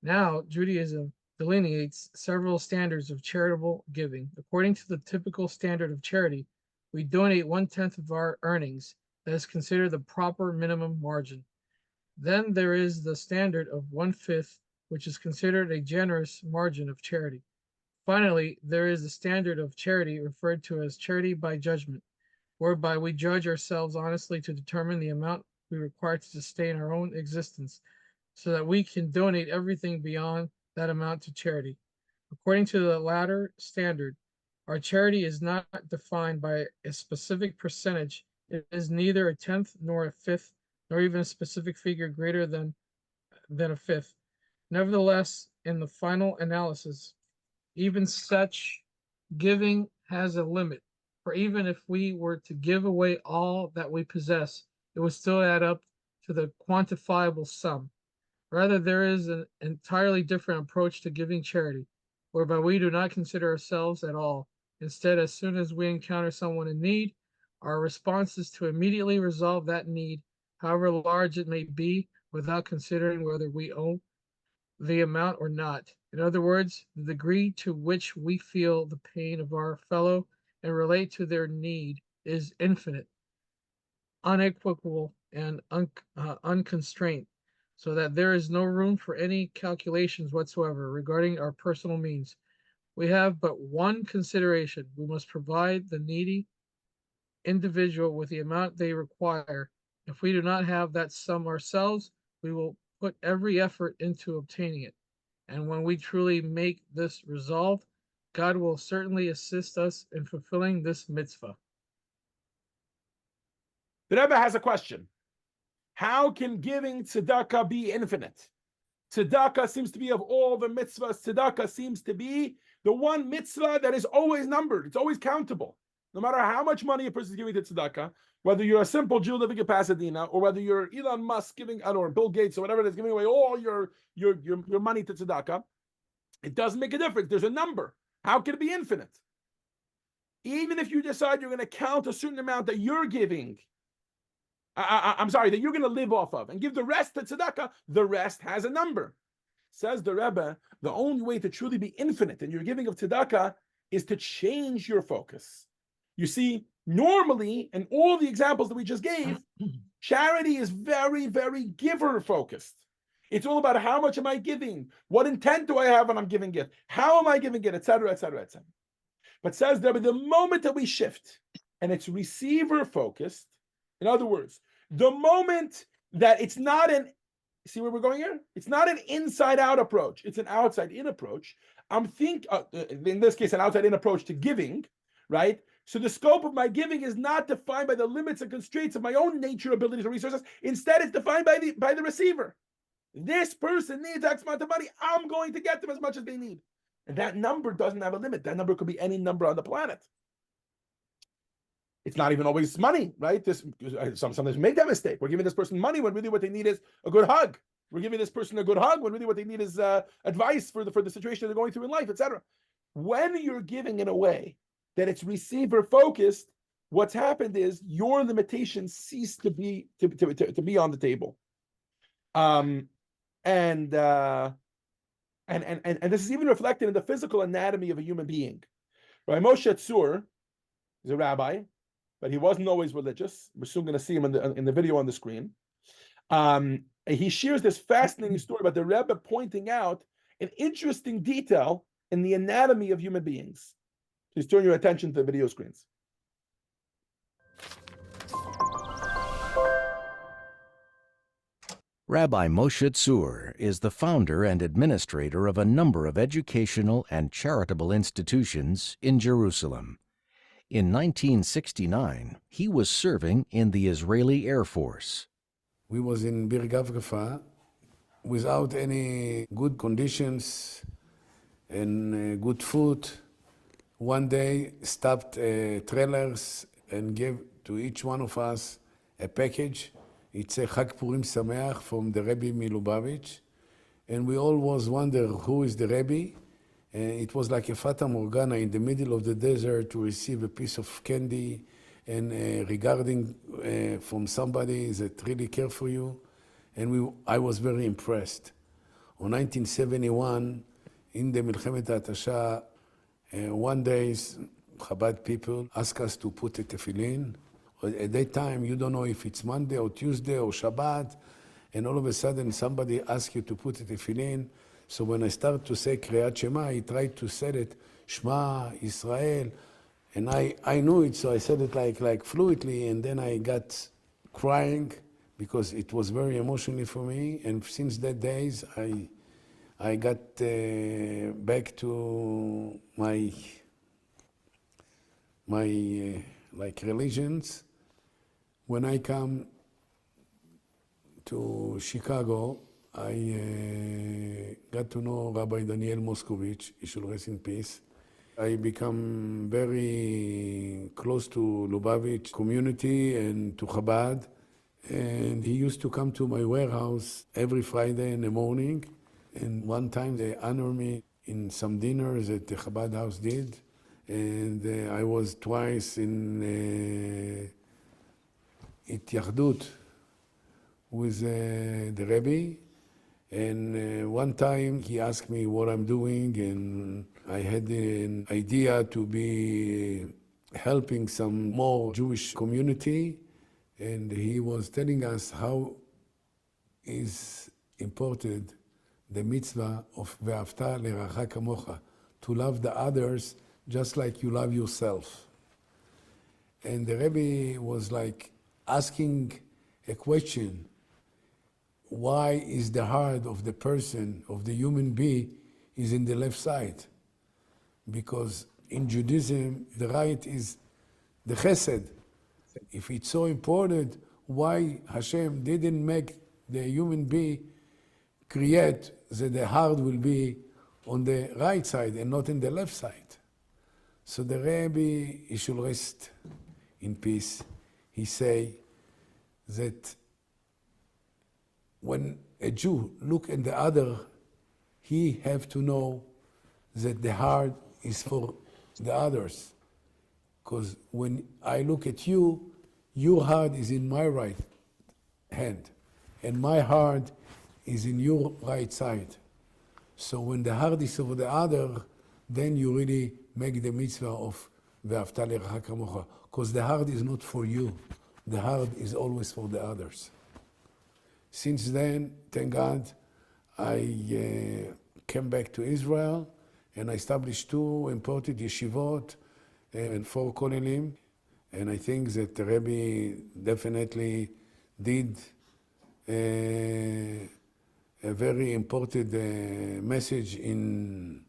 Now, Judaism delineates several standards of charitable giving. According to the typical standard of charity, we donate 1/10 of our earnings. That is considered the proper minimum margin. Then there is the standard of 1/5, which is considered a generous margin of charity. Finally, there is the standard of charity referred to as charity by judgment, whereby we judge ourselves honestly to determine the amount we require to sustain our own existence, so that we can donate everything beyond that amount to charity. According to the latter standard, our charity is not defined by a specific percentage. It is neither a tenth nor a fifth, nor even a specific figure greater than a fifth. Nevertheless, in the final analysis, even such giving has a limit. For even if we were to give away all that we possess, it would still add up to the quantifiable sum. Rather, there is an entirely different approach to giving charity, whereby we do not consider ourselves at all. Instead, as soon as we encounter someone in need, our response is to immediately resolve that need, however large it may be, without considering whether we owe the amount or not. In other words, the degree to which we feel the pain of our fellow and relate to their need is infinite, unequivocal, and unconstrained, so that there is no room for any calculations whatsoever regarding our personal means. We have but one consideration. We must provide the needy individual with the amount they require. If we do not have that sum ourselves, we will put every effort into obtaining it. And when we truly make this resolve, God will certainly assist us in fulfilling this mitzvah. The Rebbe has a question. How can giving tzedakah be infinite? Tzedakah seems to be, of all the mitzvahs, tzedakah seems to be the one mitzvah that is always numbered. It's always countable. No matter how much money a person is giving to tzedakah, whether you're a simple Jew living in Pasadena, or whether you're Elon Musk giving, or Bill Gates, or whatever it is, giving away all your money to tzedakah, it doesn't make a difference. There's a number. How can it be infinite? Even if you decide you're going to count a certain amount that you're giving, I'm sorry, that you're going to live off of, and give the rest to tzedakah, the rest has a number. Says the Rebbe, the only way to truly be infinite in your giving of tzedakah is to change your focus. You see, normally, in all the examples that we just gave, charity is very, very giver focused. It's all about how much am I giving? What intent do I have when I'm giving it? How am I giving it? Etc., etc., etc. But says there, the moment that we shift and it's receiver focused, in other words, the moment that it's not see where we're going here? It's not an inside out approach. It's an outside in approach. In this case, an outside in approach to giving, right? So the scope of my giving is not defined by the limits and constraints of my own nature, abilities, or resources. Instead, it's defined by the receiver. This person needs X amount of money. I'm going to get them as much as they need. And that number doesn't have a limit. That number could be any number on the planet. It's not even always money, right? Sometimes we make that mistake. We're giving this person money when really what they need is a good hug. We're giving this person a good hug when really what they need is advice for the situation they're going through in life, etc. When you're giving in a way that it's receiver focused, what's happened is your limitations cease to be on the table. And this is even reflected in the physical anatomy of a human being. Right? Moshe Tzur is a rabbi, but he wasn't always religious. We're soon going to see him in the video on the screen. He shares this fascinating story about the Rebbe pointing out an interesting detail in the anatomy of human beings. Please turn your attention to the video screens. Rabbi Moshe Tzur is the founder and administrator of a number of educational and charitable institutions in Jerusalem. In 1969, he was serving in the Israeli Air Force. We was in Bir Gavgafa without any good conditions and good food. One day stopped trailers and gave to each one of us a package. It's a Chag Purim Sameach from the Rebbe Milubavitch. And we all was wonder who is the Rebbe. It was like a Fata Morgana in the middle of the desert to receive a piece of candy and regarding from somebody that really care for you. And I was very impressed. On 1971, in the Milchemet HaTasha, one day Chabad people ask us to put a tefillin. At that time, you don't know if it's Monday or Tuesday or Shabbat, and all of a sudden somebody asks you to put a tefillin. So when I start to say Kriyat Shema, I tried to say it, Shema, Israel, and I knew it, so I said it like fluently, and then I got crying because it was very emotional for me, and since that days, I got back to my like religions. When I come to Chicago, I got to know Rabbi Daniel Moskovich, he should rest in peace. I become very close to Lubavitch community and to Chabad, and he used to come to my warehouse every Friday in the morning, and one time they honored me in some dinners that the Chabad house did, and I was twice in Yahdut with the Rebbe, and one time he asked me what I'm doing, and I had an idea to be helping some more Jewish community, and he was telling us how is important the mitzvah of ve'afta le'racha kamocha, to love the others just like you love yourself. And the Rebbe was like asking a question, why is the heart of the person, of the human being, is in the left side? Because in Judaism, the right is the chesed. If it's so important, why Hashem didn't make the human being create that the heart will be on the right side and not in the left side? So the Rebbe, he should rest in peace. He say that when a Jew look at the other, he have to know that the heart is for the others. Because when I look at you, your heart is in my right hand, and my heart is in your right side. So when the heart is for the other, then you really make the mitzvah of ve'afta le'recha kamocha, because the heart is not for you. The heart is always for the others. Since then, thank God, I came back to Israel, and I established 2 important yeshivot and 4 kolelim, and I think that the Rebbe definitely did a very important message in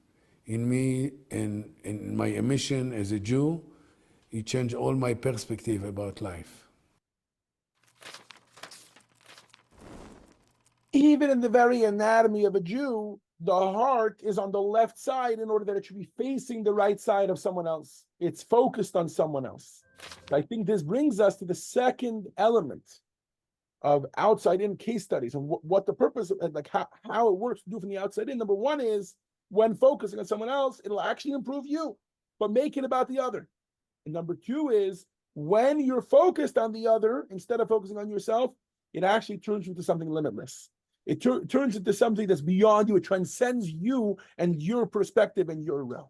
me and in my mission as a Jew. He changed all my perspective about life. Even in the very anatomy of a Jew, the heart is on the left side in order that it should be facing the right side of someone else. It's focused on someone else. I think this brings us to the second element of outside-in case studies and what the purpose of, like how it works to do from the outside in. Number one is, when focusing on someone else, it'll actually improve you, but make it about the other. And number 2 is, when you're focused on the other instead of focusing on yourself, it actually turns into something limitless. It turns into something that's beyond you. It transcends you and your perspective and your realm.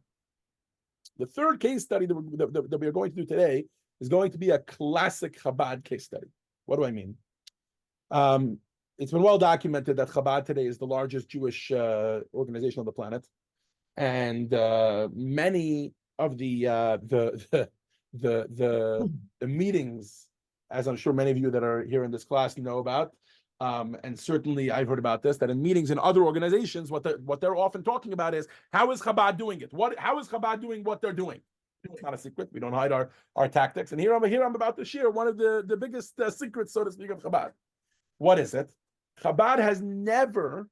The third case study that we are going to do today is going to be a classic Chabad case study. What do I mean? It's been well documented that Chabad today is the largest Jewish organization on the planet, and many of the meetings, as I'm sure many of you that are here in this class know about, and certainly I've heard about this, that in meetings in other organizations, what they're often talking about is, how is Chabad doing it? How is Chabad doing what they're doing? It's not a secret. We don't hide our tactics. And here I'm about to share one of the biggest secrets, so to speak, of Chabad. What is it? Chabad has never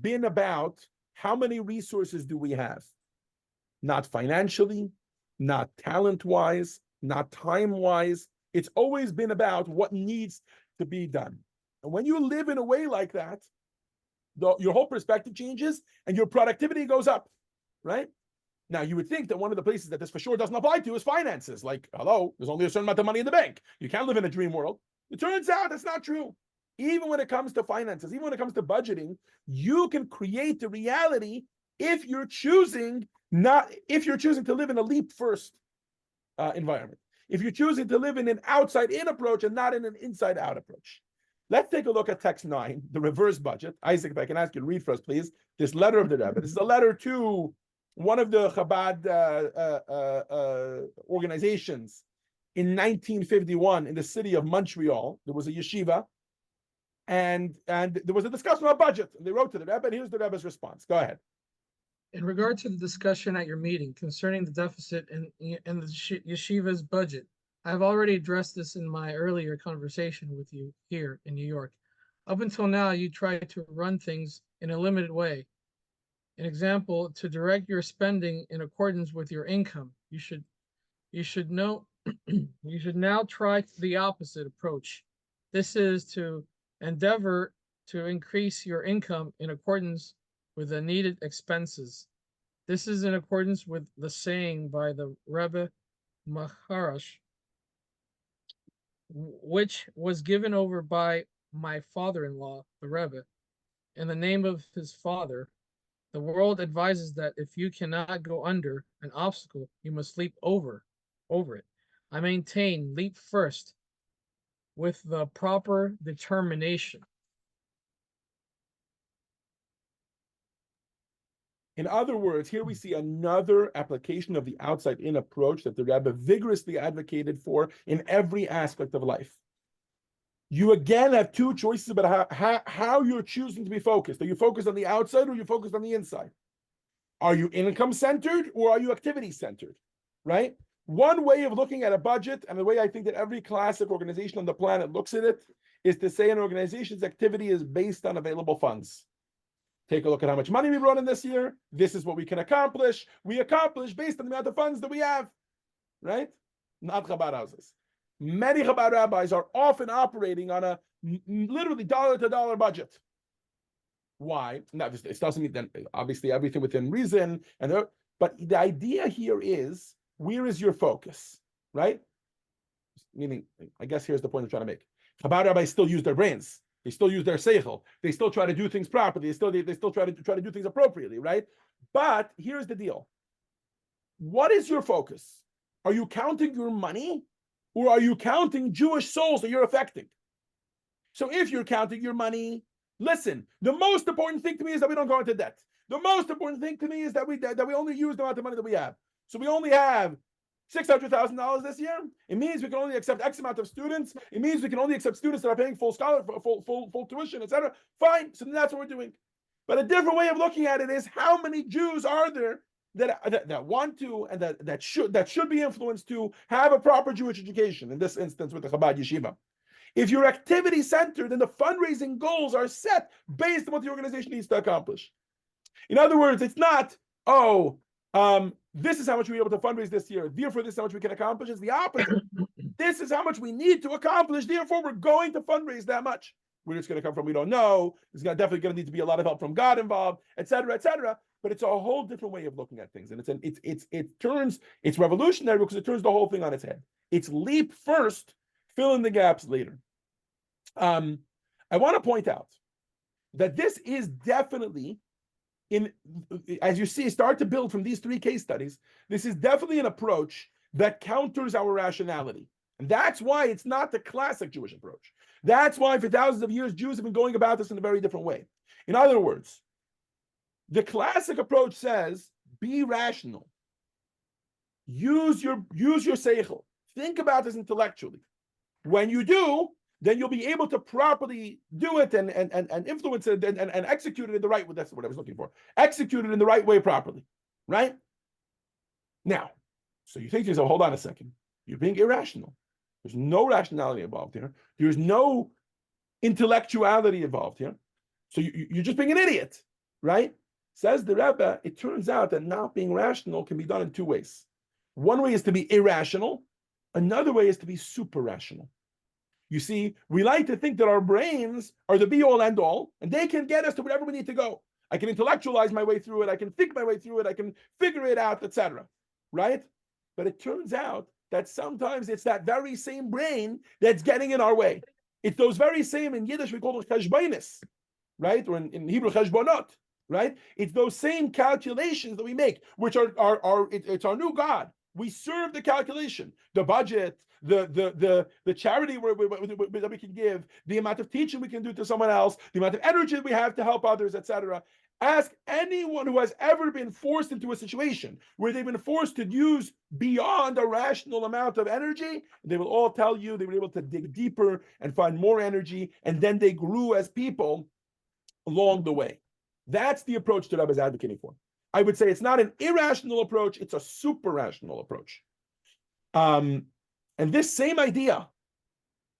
been about how many resources do we have. Not financially, not talent-wise, not time-wise. It's always been about what needs to be done. And when you live in a way like that, your whole perspective changes and your productivity goes up, right? Now, you would think that one of the places that this for sure doesn't apply to is finances. Like, hello, there's only a certain amount of money in the bank. You can't live in a dream world. It turns out that's not true. Even when it comes to finances, even when it comes to budgeting, you can create the reality if you're choosing to live in a leap first. environment. If you're choosing to live in an outside-in approach and not in an inside-out approach. Let's take a look at text 9, the reverse budget. Isaac, if I can ask you to read for us, please, this letter of the Rebbe. This is a letter to one of the Chabad organizations in 1951 in the city of Montreal. There was a yeshiva, and there was a discussion about budget. And they wrote to the Rebbe, and here's the Rebbe's response. Go ahead. In regard to the discussion at your meeting concerning the deficit in the yeshiva's budget, I have already addressed this in my earlier conversation with you here in New York. Up until now, you tried to run things in a limited way. An example, to direct your spending in accordance with your income. You should know you should now try the opposite approach. This is to endeavor to increase your income in accordance with the needed expenses. This is in accordance with the saying by the Rebbe Maharash, which was given over by my father-in-law, the Rebbe, in the name of his father. The world advises that if you cannot go under an obstacle, you must leap over it. I maintain leap first with the proper determination. In other words, here we see another application of the outside-in approach that the Rebbe vigorously advocated for in every aspect of life. You again have two choices about how you're choosing to be focused. Are you focused on the outside or are you focused on the inside? Are you income-centered or are you activity-centered, right? One way of looking at a budget, and the way I think that every classic organization on the planet looks at it, is to say an organization's activity is based on available funds. Take a look at how much money we brought in this year. This is what we can accomplish. We accomplish based on the amount of funds that we have, right? Not Chabad houses. Many Chabad rabbis are often operating on a literally dollar-to-dollar budget. Why? Now, it doesn't mean that obviously everything within reason, but the idea here is, where is your focus, right? Meaning, I guess here's the point I'm trying to make. Chabad rabbis still use their brains. They still use their seichel. They still try to do things properly. They still try to do things appropriately, right? But here's the deal. What is your focus? Are you counting your money, or are you counting Jewish souls that you're affecting? So if you're counting your money, listen, the most important thing to me is that we don't go into debt. The most important thing to me is that we only use the amount of money that we have. So we only have $600,000 this year. It means we can only accept X amount of students. It means we can only accept students that are paying full tuition, etc. Fine. So that's what we're doing. But a different way of looking at it is, how many Jews are there that want to and that should be influenced to have a proper Jewish education? In this instance, with the Chabad yeshiva. If you're activity centered, then the fundraising goals are set based on what the organization needs to accomplish. In other words, it's not, this is how much we're able to fundraise this year, therefore this is how much we can accomplish. It's the opposite. This is how much we need to accomplish, therefore we're going to fundraise that much. Where it's going to come from, we don't know. There's definitely going to need to be a lot of help from God involved, etc., etc. But it's a whole different way of looking at things, and it's revolutionary because it turns the whole thing on its head. It's leap first, fill in the gaps later. I want to point out that this is definitely, as you see, start to build from these three case studies, this is definitely an approach that counters our rationality. And that's why it's not the classic Jewish approach. That's why for thousands of years, Jews have been going about this in a very different way. In other words, the classic approach says, be rational. Use your seichel. Think about this intellectually. When you do, then you'll be able to properly do it and influence it and execute it in the right way. That's what I was looking for. Execute it in the right way properly, right? Now, so you think to yourself, hold on a second. You're being irrational. There's no rationality involved here. There's no intellectuality involved here. So you're just being an idiot, right? Says the Rebbe, it turns out that not being rational can be done in two ways. One way is to be irrational. Another way is to be super rational. You see, we like to think that our brains are the be-all, end-all, and they can get us to wherever we need to go. I can intellectualize my way through it. I can think my way through it. I can figure it out, etc. Right? But it turns out that sometimes it's that very same brain that's getting in our way. It's those very same, in Yiddish we call it cheshbonis, right? Or in Hebrew, cheshbonot, right? It's those same calculations that we make, which it's our new God. we serve the calculation, the budget, the charity that we can give, the amount of teaching we can do to someone else, the amount of energy we have to help others, etc. Ask anyone who has ever been forced into a situation where they've been forced to use beyond a rational amount of energy. They will all tell you they were able to dig deeper and find more energy, and then they grew as people along the way. That's the approach that Rebbe is advocating for. I would say it's not an irrational approach, it's a super rational approach. And this same idea,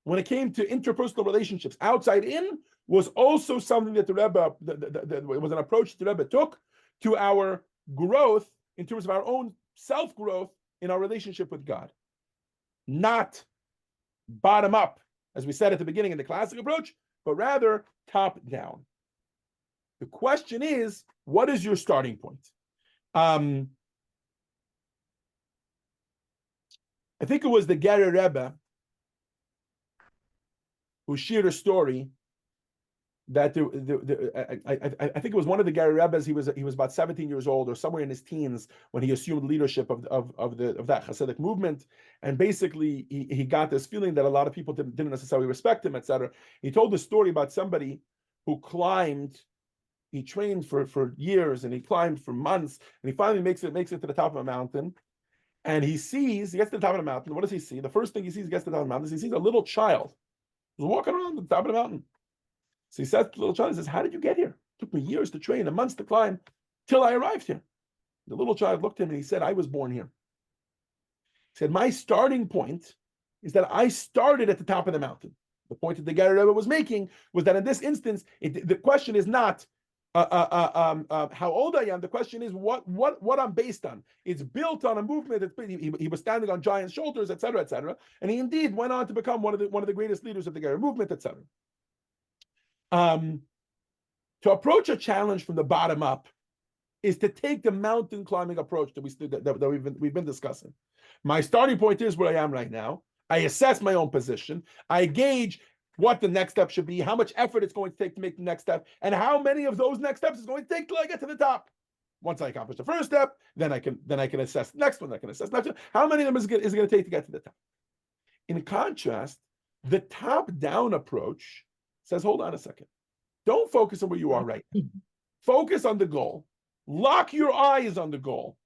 when it came to interpersonal relationships, outside in, was also something that the Rebbe, was an approach the Rebbe took to our growth in terms of our own self-growth in our relationship with God. Not bottom up, as we said at the beginning in the classic approach, but rather top down. The question is, what is your starting point? I think it was the Gerer Rebbe who shared a story that I think it was one of the Gerer Rebbes. He was about 17 years old or somewhere in his teens when he assumed leadership of that Hasidic movement, and basically he got this feeling that a lot of people didn't necessarily respect him, etc. He told a story about somebody who climbed. He trained for years and he climbed for months, and he finally makes it to the top of a mountain, and he gets to the top of the mountain. What does he see? The first thing he sees, he gets to the top of the mountain, is he sees a little child who's walking around the top of the mountain. So he says to the little child, he says, "How did you get here? It took me years to train and months to climb till I arrived here." The little child looked at him and he said, "I was born here." He said, "My starting point is that I started at the top of the mountain." The point that the Gerer Rebbe was making was that in this instance, the question is not how old I am. The question is what I'm based on. It's built on a movement. He was standing on giant shoulders, etc., etc. And he indeed went on to become one of the greatest leaders of the Gerer movement, etc. To approach a challenge from the bottom up is to take the mountain climbing approach that we've been discussing. My starting point is where I am right now. I assess my own position. I gauge what the next step should be, how much effort it's going to take to make the next step, and how many of those next steps is going to take till I get to the top. Once I accomplish the first step, then I can assess the next one. I can assess the next one. How many of them is it going to take to get to the top? In contrast, the top-down approach says, hold on a second. Don't focus on where you are right now. Focus on the goal. Lock your eyes on the goal.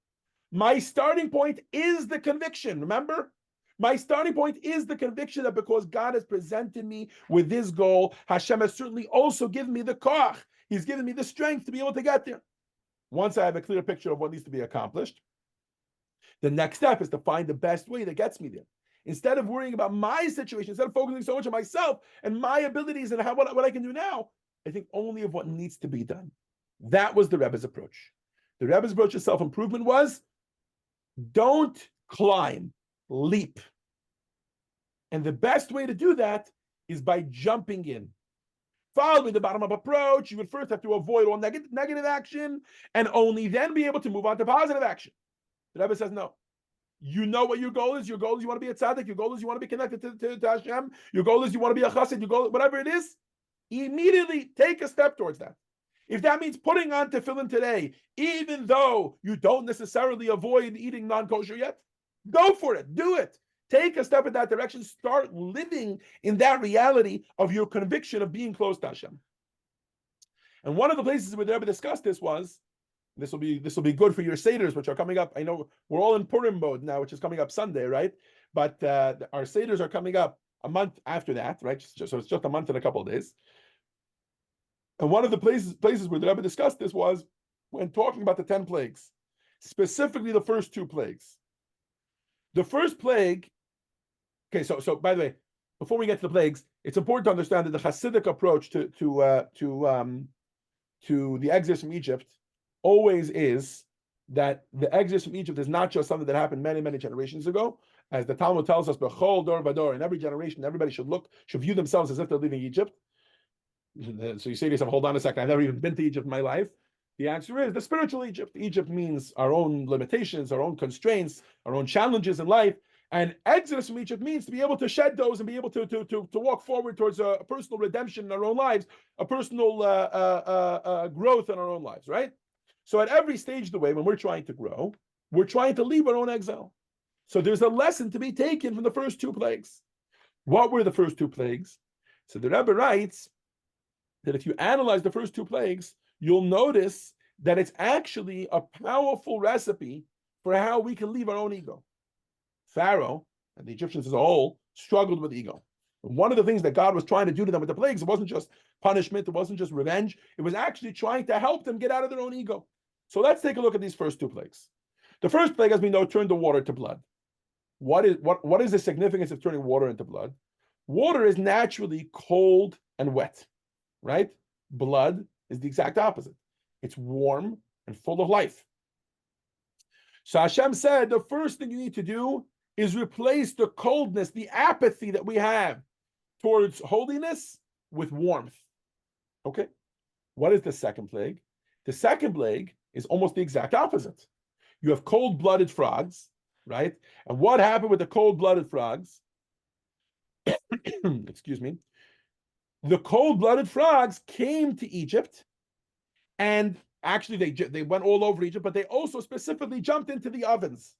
My starting point is the conviction, remember? My starting point is the conviction that because God has presented me with this goal, Hashem has certainly also given me the koach. He's given me the strength to be able to get there. Once I have a clear picture of what needs to be accomplished, the next step is to find the best way that gets me there. Instead of worrying about my situation, instead of focusing so much on myself and my abilities and what I can do now, I think only of what needs to be done. That was the Rebbe's approach. The Rebbe's approach to self-improvement was, don't climb, leap. And the best way to do that is by jumping in. Following the bottom-up approach, you would first have to avoid all negative action and only then be able to move on to positive action. The Rebbe says, no. You know what your goal is. Your goal is you want to be a tzaddik. Your goal is you want to be connected to Hashem. Your goal is you want to be a chassid. Your goal, whatever it is, immediately take a step towards that. If that means putting on tefillin today, even though you don't necessarily avoid eating non-kosher yet, go for it. Do it. Take a step in that direction. Start living in that reality of your conviction of being close to Hashem. And one of the places where the Rebbe discussed this was, this will be good for your seders, which are coming up. I know we're all in Purim mode now, which is coming up Sunday, right? But our seders are coming up a month after that, right? So it's just a month and a couple of days. And one of the places where the Rebbe discussed this was when talking about the 10 plagues, specifically the first 2 plagues. The first plague. Okay, so by the way, before we get to the plagues, it's important to understand that the Hasidic approach to the exodus from Egypt always is that the exodus from Egypt is not just something that happened many, many generations ago. As the Talmud tells us, b'chol dor v'dor, in every generation, everybody should view themselves as if they're leaving Egypt. So you say to yourself, hold on a second, I've never even been to Egypt in my life. The answer is the spiritual Egypt. Egypt means our own limitations, our own constraints, our own challenges in life. And exodus from Egypt means to be able to shed those and be able to walk forward towards a personal redemption in our own lives, a personal growth in our own lives, right? So at every stage of the way, when we're trying to grow, we're trying to leave our own exile. So there's a lesson to be taken from the first two plagues. What were the first two plagues? So the Rebbe writes that if you analyze the first two plagues, you'll notice that it's actually a powerful recipe for how we can leave our own ego. Pharaoh and the Egyptians as a whole struggled with ego. And one of the things that God was trying to do to them with the plagues, it wasn't just punishment, it wasn't just revenge, it was actually trying to help them get out of their own ego. So let's take a look at these first two plagues. The first plague, as we know, turned the water to blood. What is the significance of turning water into blood? Water is naturally cold and wet, right? Blood is the exact opposite. It's warm and full of life. So Hashem said, the first thing you need to do is replace the coldness, the apathy that we have towards holiness with warmth. Okay? What is the second plague? The second plague is almost the exact opposite. You have cold-blooded frogs, right? And what happened with the cold-blooded frogs? Excuse me. The cold-blooded frogs came to Egypt, and actually they went all over Egypt, but they also specifically jumped into the ovens,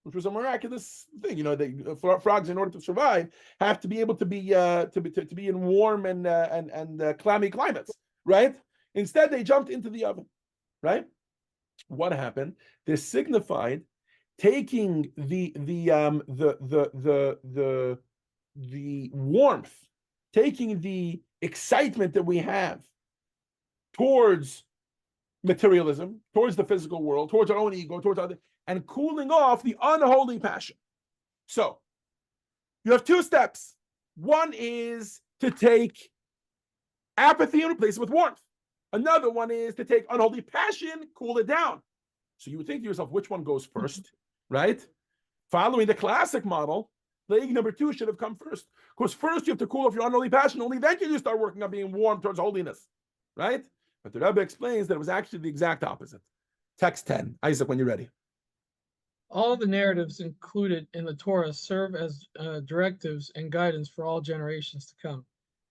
which was a miraculous thing. You know, frogs, in order to survive, have to be able to be in warm and clammy climates, right? Instead, they jumped into the oven, right? What happened? This signified taking the warmth, taking the excitement that we have towards materialism, towards the physical world, towards our own ego, towards other, and cooling off the unholy passion. So you have two steps. One is to take apathy and replace it with warmth. Another one is to take unholy passion, cool it down. So you would think to yourself, which one goes first, right? Following the classic model, plague number two should have come first. Because first you have to cool off your unholy passion, only then can you start working on being warm towards holiness, right? But the Rebbe explains that it was actually the exact opposite. Text 10. Isaac, when you're ready. All the narratives included in the Torah serve as directives and guidance for all generations to come.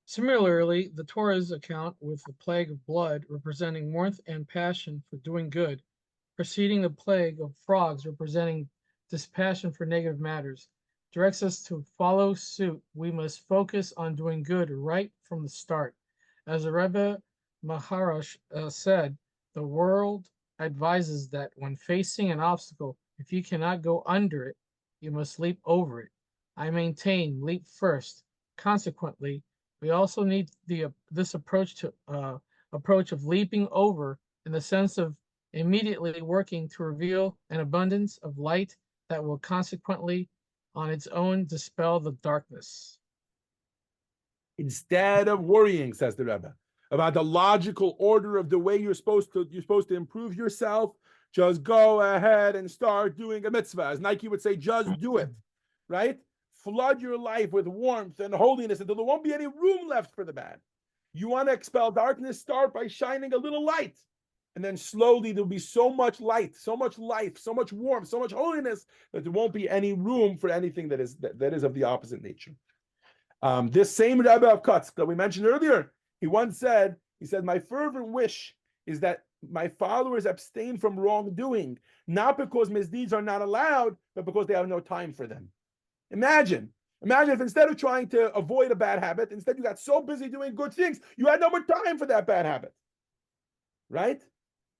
Similarly, the Torah's account with the plague of blood representing warmth and passion for doing good, preceding the plague of frogs representing dispassion for negative matters, directs us to follow suit. We must focus on doing good right from the start. As the Rebbe Maharash said, the world advises that when facing an obstacle, if you cannot go under it, you must leap over it. I maintain, leap first. Consequently, we also need this approach of leaping over in the sense of immediately working to reveal an abundance of light that will consequently, on its own, dispel the darkness. Instead of worrying, says the Rebbe, about the logical order of the way you're supposed to improve yourself, just go ahead and start doing a mitzvah. As Nike would say, just do it, right? Flood your life with warmth and holiness until there won't be any room left for the bad. You want to expel darkness? Start by shining a little light. And then slowly there'll be so much light, so much life, so much warmth, so much holiness that there won't be any room for anything that is of the opposite nature. This same Rebbe of Kutsk that we mentioned earlier, he once said, my fervent wish is that my followers abstain from wrongdoing, not because misdeeds are not allowed, but because they have no time for them. Imagine if instead of trying to avoid a bad habit, instead you got so busy doing good things, you had no more time for that bad habit. Right?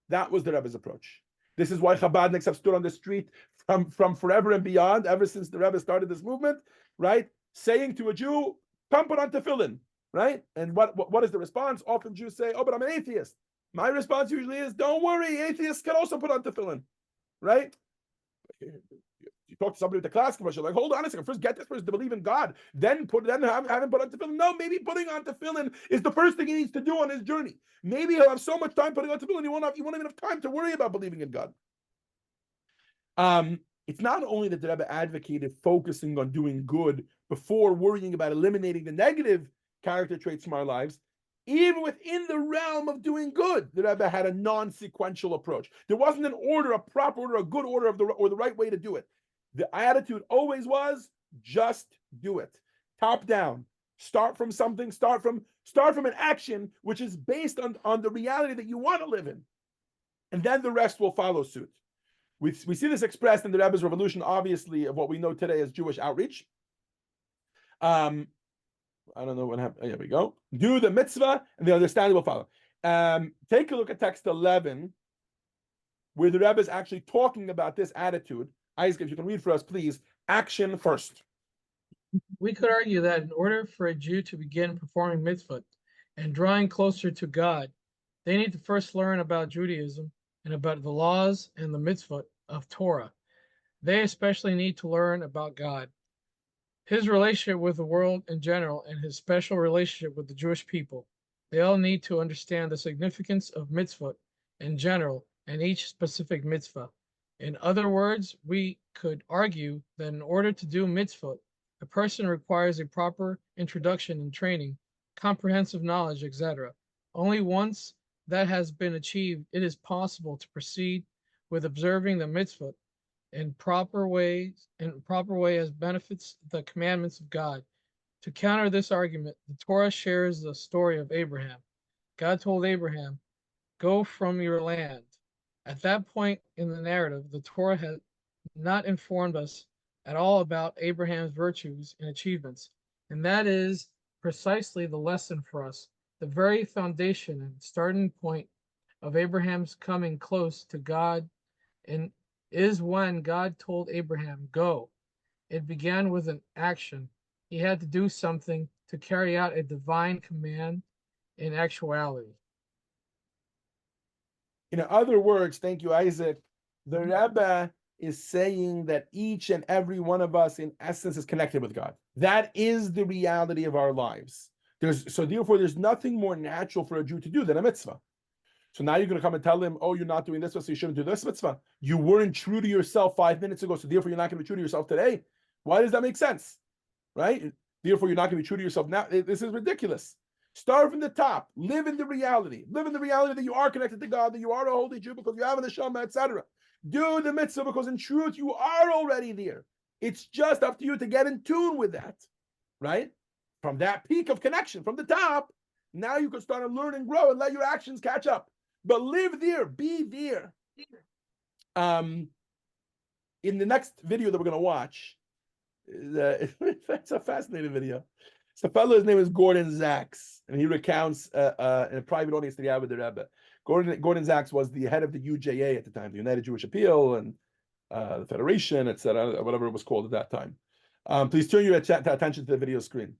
That was the Rebbe's approach. This is why Chabadniks have stood on the street from forever and beyond, ever since the Rebbe started this movement, right? Saying to a Jew, come put on tefillin, right? And what is the response? Often Jews say, oh, but I'm an atheist. My response usually is, don't worry, atheists can also put on tefillin, right? You talk to somebody with the class commercial, like, hold on a second, first get this person to believe in God, then have him put on tefillin. No, maybe putting on tefillin is the first thing he needs to do on his journey. Maybe he'll have so much time putting on tefillin, he won't even have time to worry about believing in God. It's not only that the Rebbe advocated focusing on doing good before worrying about eliminating the negative character traits from our lives. Even within the realm of doing good, the Rebbe had a non-sequential approach. There wasn't an order, a proper order, a good order or the right way to do it. The attitude always was just do it. Top down. Start from something, start from an action which is based on the reality that you want to live in. And then the rest will follow suit. We see this expressed in the Rebbe's revolution, obviously, of what we know today as Jewish outreach. I don't know what happened. Here we go. Do the mitzvah, and the understanding will follow. Take a look at text 11, where the Rebbe is actually talking about this attitude. Isaac, if you can read for us, please. Action first. We could argue that in order for a Jew to begin performing mitzvot and drawing closer to God, they need to first learn about Judaism and about the laws and the mitzvot of Torah. They especially need to learn about God, his relationship with the world in general, and his special relationship with the Jewish people. They all need to understand the significance of mitzvot in general and each specific mitzvah. In other words, we could argue that in order to do mitzvot, a person requires a proper introduction and training, comprehensive knowledge, etc. Only once that has been achieved, it is possible to proceed with observing the mitzvot in proper way as benefits the commandments of God. To counter this argument, the Torah shares the story of Abraham. God told Abraham, "Go from your land." At that point in the narrative, the Torah had not informed us at all about Abraham's virtues and achievements, and that is precisely the lesson for us. The very foundation and starting point of Abraham's coming close to God and is when God told Abraham, "Go." It began with an action. He had to do something to carry out a divine command in actuality. In other words, thank you, Isaac, the Rebbe is saying that each and every one of us, in essence, is connected with God. That is the reality of our lives. Therefore, there's nothing more natural for a Jew to do than a mitzvah. So now you're going to come and tell him, oh, you're not doing this, so you shouldn't do this mitzvah. You weren't true to yourself 5 minutes ago, so therefore you're not going to be true to yourself today. Why does that make sense? Right? Therefore, you're not going to be true to yourself now. This is ridiculous. Start from the top. Live in the reality. Live in the reality that you are connected to God, that you are a holy Jew because you have an neshama, etc. Do the mitzvah because in truth you are already there. It's just up to you to get in tune with that, right? From that peak of connection, from the top, now you can start to learn and grow and let your actions catch up. But live there, be there. In the next video that we're going to watch, it's a fascinating video. So, fellow, his name is Gordon Zacks, and he recounts in a private audience that he had with the Rebbe. Gordon Zacks was the head of the UJA at the time, the United Jewish Appeal, and the Federation, etc., whatever it was called at that time. Please turn your attention to the video screen.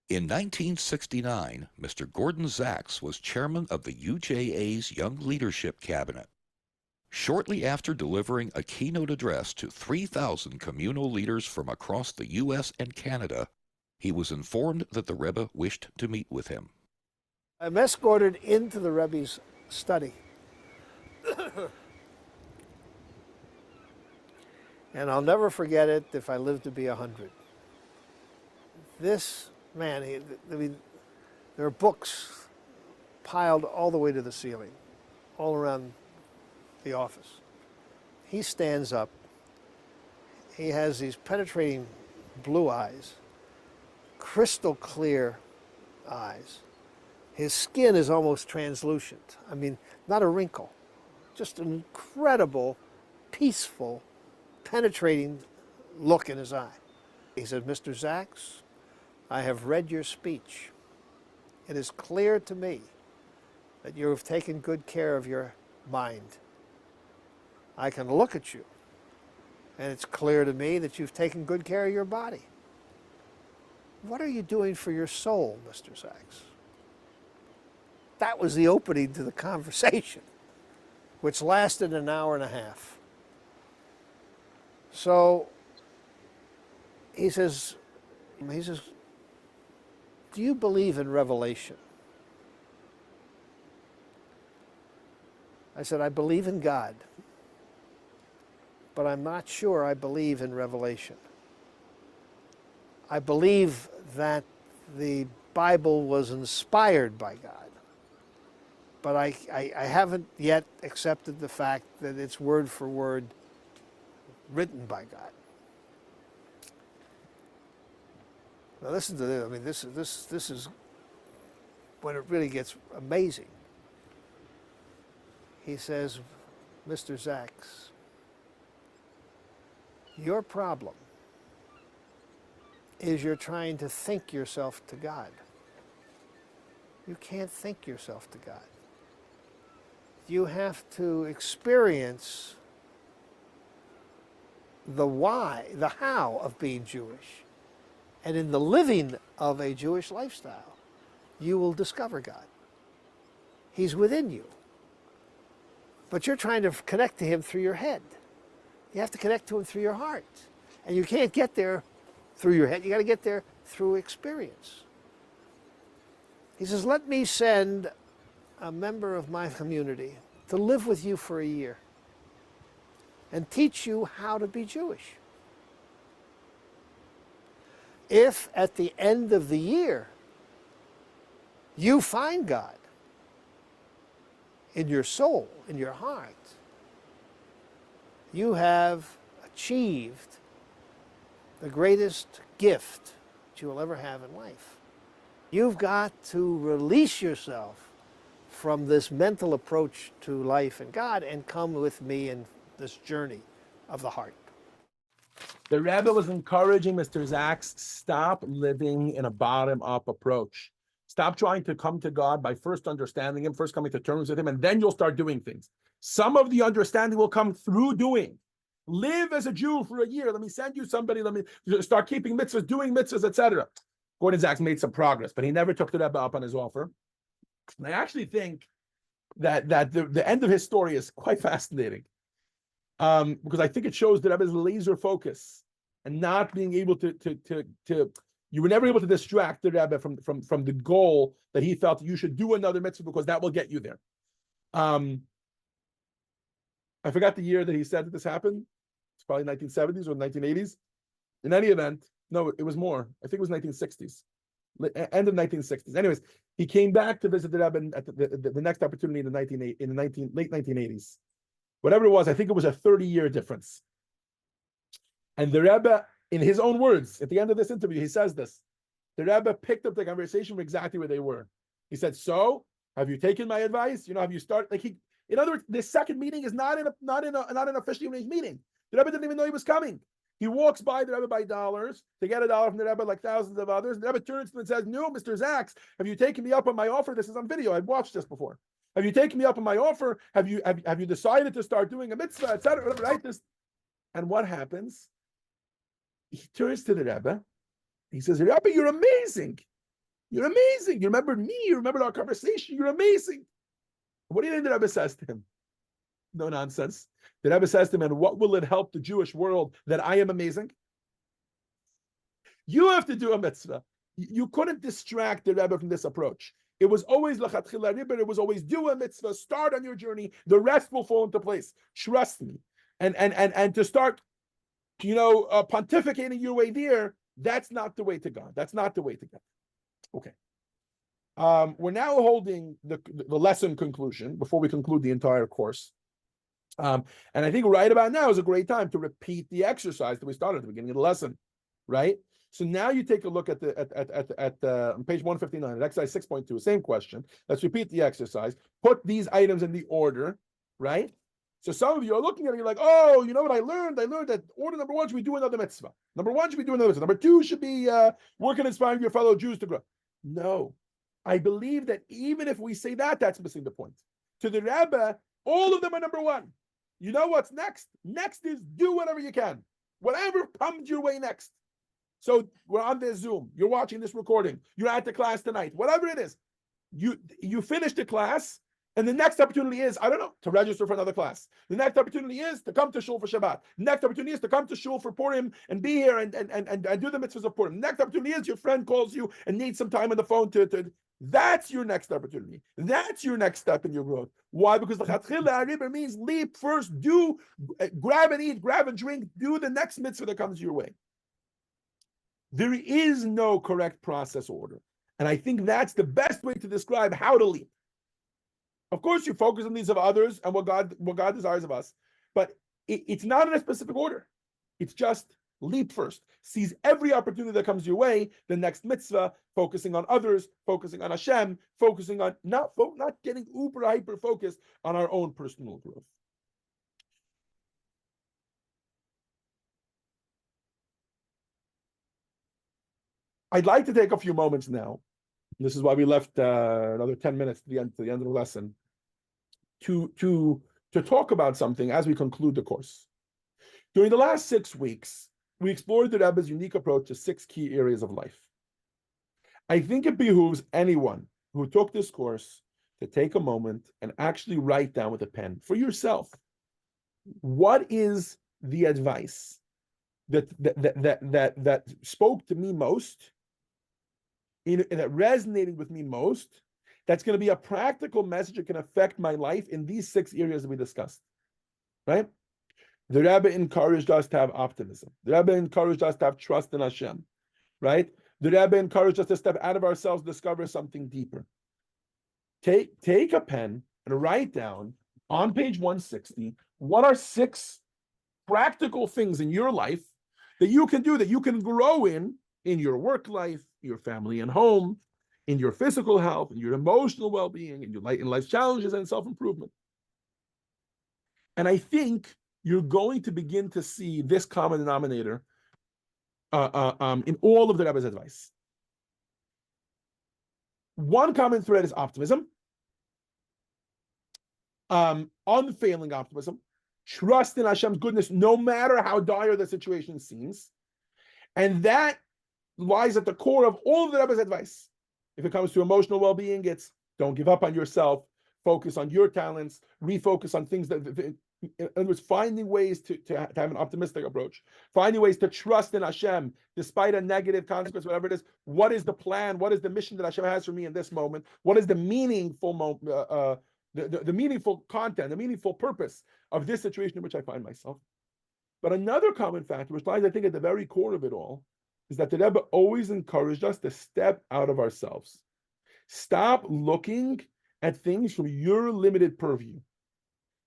In 1969, Mr. Gordon Zacks was chairman of the UJA's Young Leadership Cabinet. Shortly after delivering a keynote address to 3,000 communal leaders from across the U.S. and Canada, he was informed that the Rebbe wished to meet with him. I'm escorted into the Rebbe's study. And I'll never forget it if I live to be 100. This man, I mean, there are books piled all the way to the ceiling, all around the office. He stands up. He has these penetrating blue eyes, crystal clear eyes. His skin is almost translucent. I mean, not a wrinkle, just an incredible, peaceful, penetrating look in his eye. He said, "Mr. Zacks, I have read your speech. It is clear to me that you have taken good care of your mind. I can look at you, and it's clear to me that you've taken good care of your body. What are you doing for your soul, Mr. Zacks?" That was the opening to the conversation, which lasted an hour and a half. So he says, "Do you believe in revelation?" I said, "I believe in God, but I'm not sure I believe in revelation. I believe that the Bible was inspired by God, but I haven't yet accepted the fact that it's word for word written by God." Now listen to this. I mean, this is when it really gets amazing. He says, Mr. Zaks, your problem is you're trying to think yourself to God. You can't think yourself to God. You have to experience the why, the how of being Jewish. And in the living of a Jewish lifestyle, you will discover God. He's within you. But you're trying to connect to him through your head. You have to connect to him through your heart. And you can't get there through your head. You got to get there through experience. He says, let me send a member of my community to live with you for a year and teach you how to be Jewish. If at the end of the year you find God in your soul, in your heart, you have achieved the greatest gift that you will ever have in life. You've got to release yourself from this mental approach to life and God and come with me in this journey of the heart. The Rebbe was encouraging Mr. Zaks, stop living in a bottom-up approach. Stop trying to come to God by first understanding him, first coming to terms with him, and then you'll start doing things. Some of the understanding will come through doing. Live as a Jew for a year. Let me send you somebody. Let me start keeping mitzvahs, doing mitzvahs, etc. Gordon Zaks made some progress, but he never took the Rebbe up on his offer. And I actually think that the end of his story is quite fascinating, because I think it shows the Rebbe's laser focus and not being able to you were never able to distract the Rebbe from the goal that he felt you should do another mitzvah because that will get you there. I forgot the year that he said that this happened. It's probably 1970s or 1980s. In any event, no, it was more. I think it was 1960s, end of 1960s. Anyways, he came back to visit the Rebbe at the next opportunity in the late 1980s. Whatever it was, I think it was a 30-year difference. And the Rebbe, in his own words, at the end of this interview, he says this. The Rebbe picked up the conversation from exactly where they were. He said, "So, have you taken my advice? Have you started?" In other words, this second meeting is not an officially arranged meeting. The Rebbe didn't even know he was coming. He walks by the Rebbe by dollars to get $1 from the Rebbe, like thousands of others. The Rebbe turns to him and says, "No, Mr. Zaks, have you taken me up on my offer? This is on video. I've watched this before. Have you taken me up on my offer? Have you decided to start doing a mitzvah, etc." Right? And what happens? He turns to the Rebbe. He says, "Rebbe, you're amazing. You're amazing. You remembered me. You remembered our conversation. You're amazing." What do you think the Rebbe says to him? No nonsense. The Rebbe says to him, "And what will it help the Jewish world that I am amazing?" You have to do a mitzvah. You couldn't distract the Rebbe from this approach. It was always lachatchila ribber. It was always do a mitzvah, start on your journey. The rest will fall into place. Trust me. And to start, pontificating your way there, that's not the way to God. That's not the way to God. Okay. We're now holding the lesson conclusion before we conclude the entire course. And I think right about now is a great time to repeat the exercise that we started at the beginning of the lesson, right? So now you take a look at on page 159 at exercise 6.2, same question. Let's repeat the exercise. Put these items in the order, right? So some of you are looking at it, you're like, oh, you know what I learned? I learned that order number 1 should be do another mitzvah. Number 1 should be doing another mitzvah. Number 2 should be working and inspiring your fellow Jews to grow. No, I believe that even if we say that, that's missing the point. To the Rebbe, all of them are number 1. You know what's next? Next is do whatever you can. Whatever comes your way next. So we're on this Zoom. You're watching this recording. You're at the class tonight. Whatever it is, you finish the class, and the next opportunity is, I don't know, to register for another class. The next opportunity is to come to shul for Shabbat. The next opportunity is to come to shul for Purim and be here and do the mitzvahs of Purim. The next opportunity is your friend calls you and needs some time on the phone to that's your next opportunity. That's your next step in your growth. Why? Because the Chatchila Ariba means leap first, do, grab and eat, grab and drink, do the next mitzvah that comes your way. There is no correct process order. And I think that's the best way to describe how to leap. Of course, you focus on the needs of others and what God desires of us, but it's not in a specific order. It's just leap first. Seize every opportunity that comes your way. The next mitzvah, focusing on others, focusing on Hashem, focusing on not getting uber hyper focused on our own personal growth. I'd like to take a few moments now. This is why we left another 10 minutes to the end of the lesson to talk about something as we conclude the course. During the last 6 weeks, we explored the Rebbe's unique approach to 6 key areas of life. I think it behooves anyone who took this course to take a moment and actually write down with a pen for yourself, what is the advice that spoke to me most, and that resonated with me most, that's going to be a practical message that can affect my life in these 6 areas that we discussed, right? The Rebbe encouraged us to have optimism. The Rebbe encouraged us to have trust in Hashem, right? The Rebbe encouraged us to step out of ourselves, discover something deeper. Take a pen and write down on page 160, what are 6 practical things in your life that you can do, that you can grow in your work life, your family and home, in your physical health, in your emotional well-being, in life's challenges and self-improvement. And I think you're going to begin to see this common denominator in all of the Rebbe's advice. One common thread is optimism, unfailing optimism, trust in Hashem's goodness, no matter how dire the situation seems. And that lies at the core of all of the Rebbe's advice. If it comes to emotional well-being, it's don't give up on yourself, focus on your talents, refocus on things that, in other words, finding ways to have an optimistic approach, finding ways to trust in Hashem, despite a negative consequence, whatever it is. What is the plan? What is the mission that Hashem has for me in this moment? What is the meaningful the meaningful content, the meaningful purpose of this situation in which I find myself? But another common factor, which lies, I think, at the very core of it all, is that the Rebbe always encouraged us to step out of ourselves. Stop looking at things from your limited purview.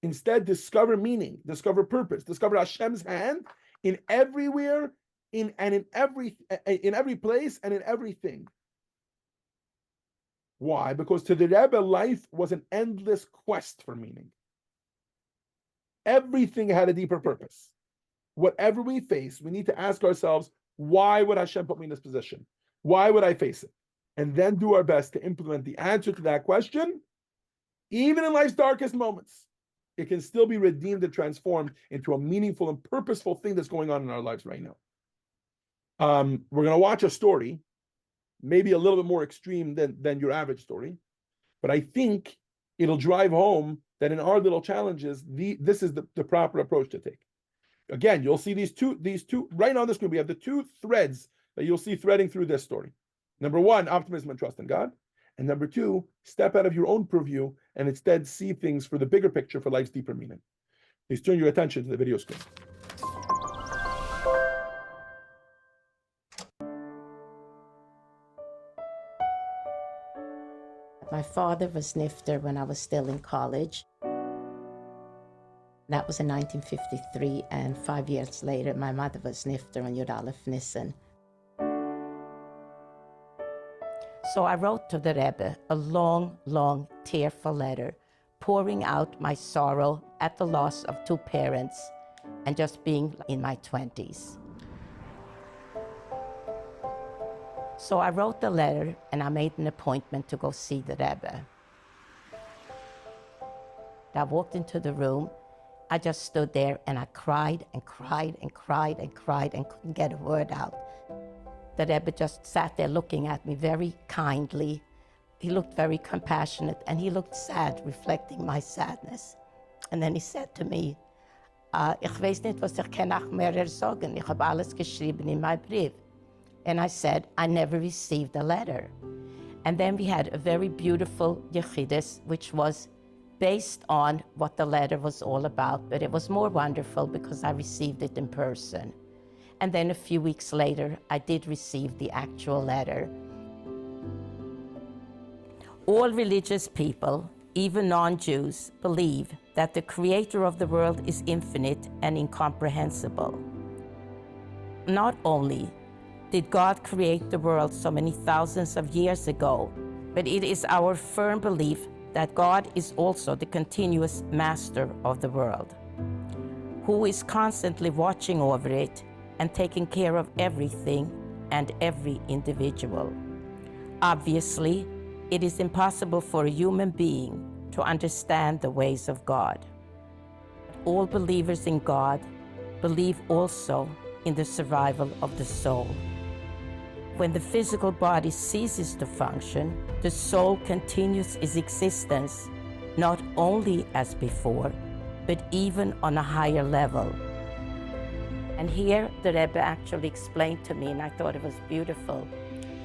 Instead, discover meaning, discover purpose, discover Hashem's hand in everywhere, in every place and in everything. Why? Because to the Rebbe, life was an endless quest for meaning. Everything had a deeper purpose. Whatever we face, we need to ask ourselves, why would Hashem put me in this position? Why would I face it? And then do our best to implement the answer to that question, even in life's darkest moments. It can still be redeemed and transformed into a meaningful and purposeful thing that's going on in our lives right now. We're going to watch a story, maybe a little bit more extreme than your average story, but I think it'll drive home that in our little challenges, this is the proper approach to take. Again, you'll see these two right on the screen. We have the 2 threads that you'll see threading through this story. Number 1, optimism and trust in God. And number 2, step out of your own purview and instead see things for the bigger picture, for life's deeper meaning. Please turn your attention to the video screen. My father was nifter when I was still in college. That was in 1953, and 5 years later, my mother was nifter on Yud Aleph Nissen. So I wrote to the Rebbe a long, long, tearful letter, pouring out my sorrow at the loss of 2 parents and just being in my 20s. So I wrote the letter and I made an appointment to go see the Rebbe. I walked into the room. I just stood there and I cried and cried and cried and cried and couldn't get a word out. The Rebbe just sat there looking at me very kindly. He looked very compassionate and he looked sad, reflecting my sadness. And then he said to me, ich weiß nicht, was ich kann noch mehr sagen. Ich habe alles geschrieben in my brief. And I said, I never received a letter. And then we had a very beautiful yechidus, which was based on what the letter was all about, but it was more wonderful because I received it in person. And then a few weeks later, I did receive the actual letter. All religious people, even non-Jews, believe that the creator of the world is infinite and incomprehensible. Not only did God create the world so many thousands of years ago, but it is our firm belief that God is also the continuous master of the world, who is constantly watching over it and taking care of everything and every individual. Obviously, it is impossible for a human being to understand the ways of God. All believers in God believe also in the survival of the soul. When the physical body ceases to function, the soul continues its existence, not only as before, but even on a higher level. And here the Rebbe actually explained to me, and I thought it was beautiful.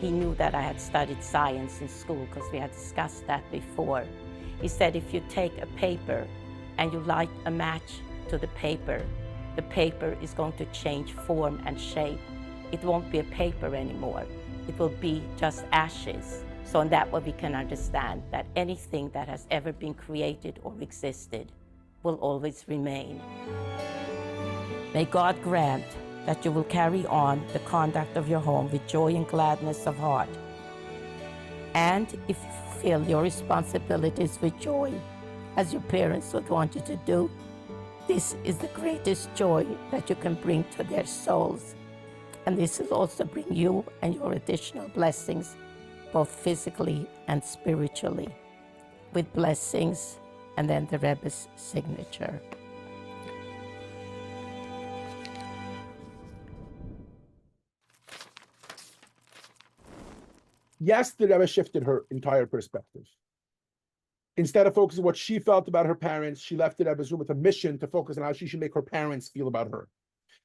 He knew that I had studied science in school because we had discussed that before. He said if you take a paper and you light a match to the paper is going to change form and shape. It won't be a paper anymore. It will be just ashes. So in that way we can understand that anything that has ever been created or existed will always remain. May God grant that you will carry on the conduct of your home with joy and gladness of heart. And if you fulfill your responsibilities with joy, as your parents would want you to do, this is the greatest joy that you can bring to their souls. And this will also bring you and your additional blessings, both physically and spiritually, with blessings and then the Rebbe's signature. Yes, the Rebbe shifted her entire perspective. Instead of focusing on what she felt about her parents, she left the Rebbe's room with a mission to focus on how she should make her parents feel about her.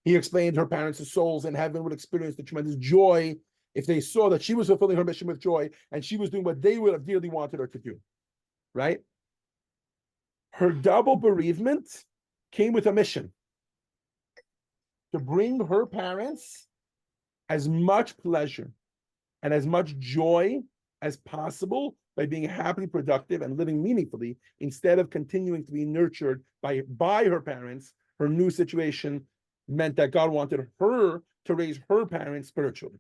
He explained her parents' souls in heaven would experience the tremendous joy if they saw that she was fulfilling her mission with joy and she was doing what they would have dearly wanted her to do, right? Her double bereavement came with a mission to bring her parents as much pleasure and as much joy as possible by being happily productive and living meaningfully instead of continuing to be nurtured by her parents. Her new situation meant that God wanted her to raise her parents spiritually.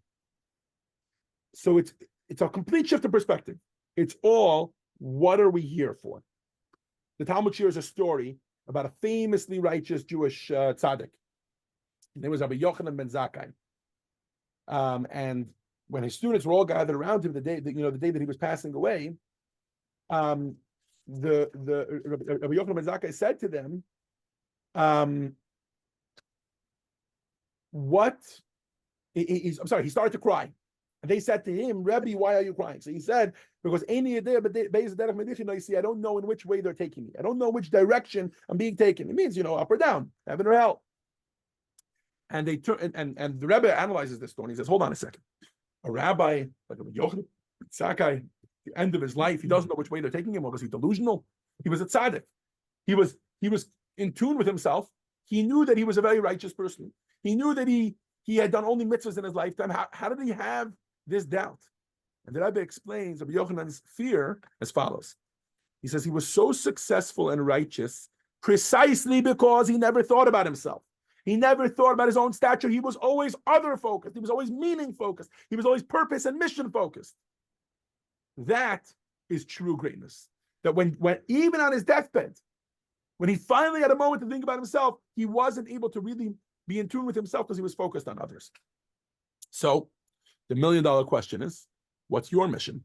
So it's a complete shift of perspective. It's all, what are we here for? The Talmud shares a story about a famously righteous Jewish tzaddik. His name was Rabbi Yochanan ben Zakkai. And when his students were all gathered around him the day that he was passing away, the Rabbi Yochanan ben Zakkai said to them, he started to cry. And they said to him, Rebbe, why are you crying? So he said, because I don't know in which way they're taking me. I don't know which direction I'm being taken. It means, up or down, heaven or hell. And they and the Rebbe analyzes this story. He says, hold on a second. A rabbi, like a Yochanan Zakkai, at the end of his life, he doesn't know which way they're taking him. Or was he delusional? He was a tzaddik. He was in tune with himself. He knew that he was a very righteous person. He knew that he had done only mitzvahs in his lifetime. How did he have this doubt? And the Rebbe explains Rabbi Yochanan's fear as follows. He says he was so successful and righteous precisely because he never thought about himself. He never thought about his own stature. He was always other focused. He was always meaning focused. He was always purpose and mission focused. That is true greatness. That when even on his deathbed, when he finally had a moment to think about himself, he wasn't able to really be in tune with himself because he was focused on others. So the $1 million question is, what's your mission?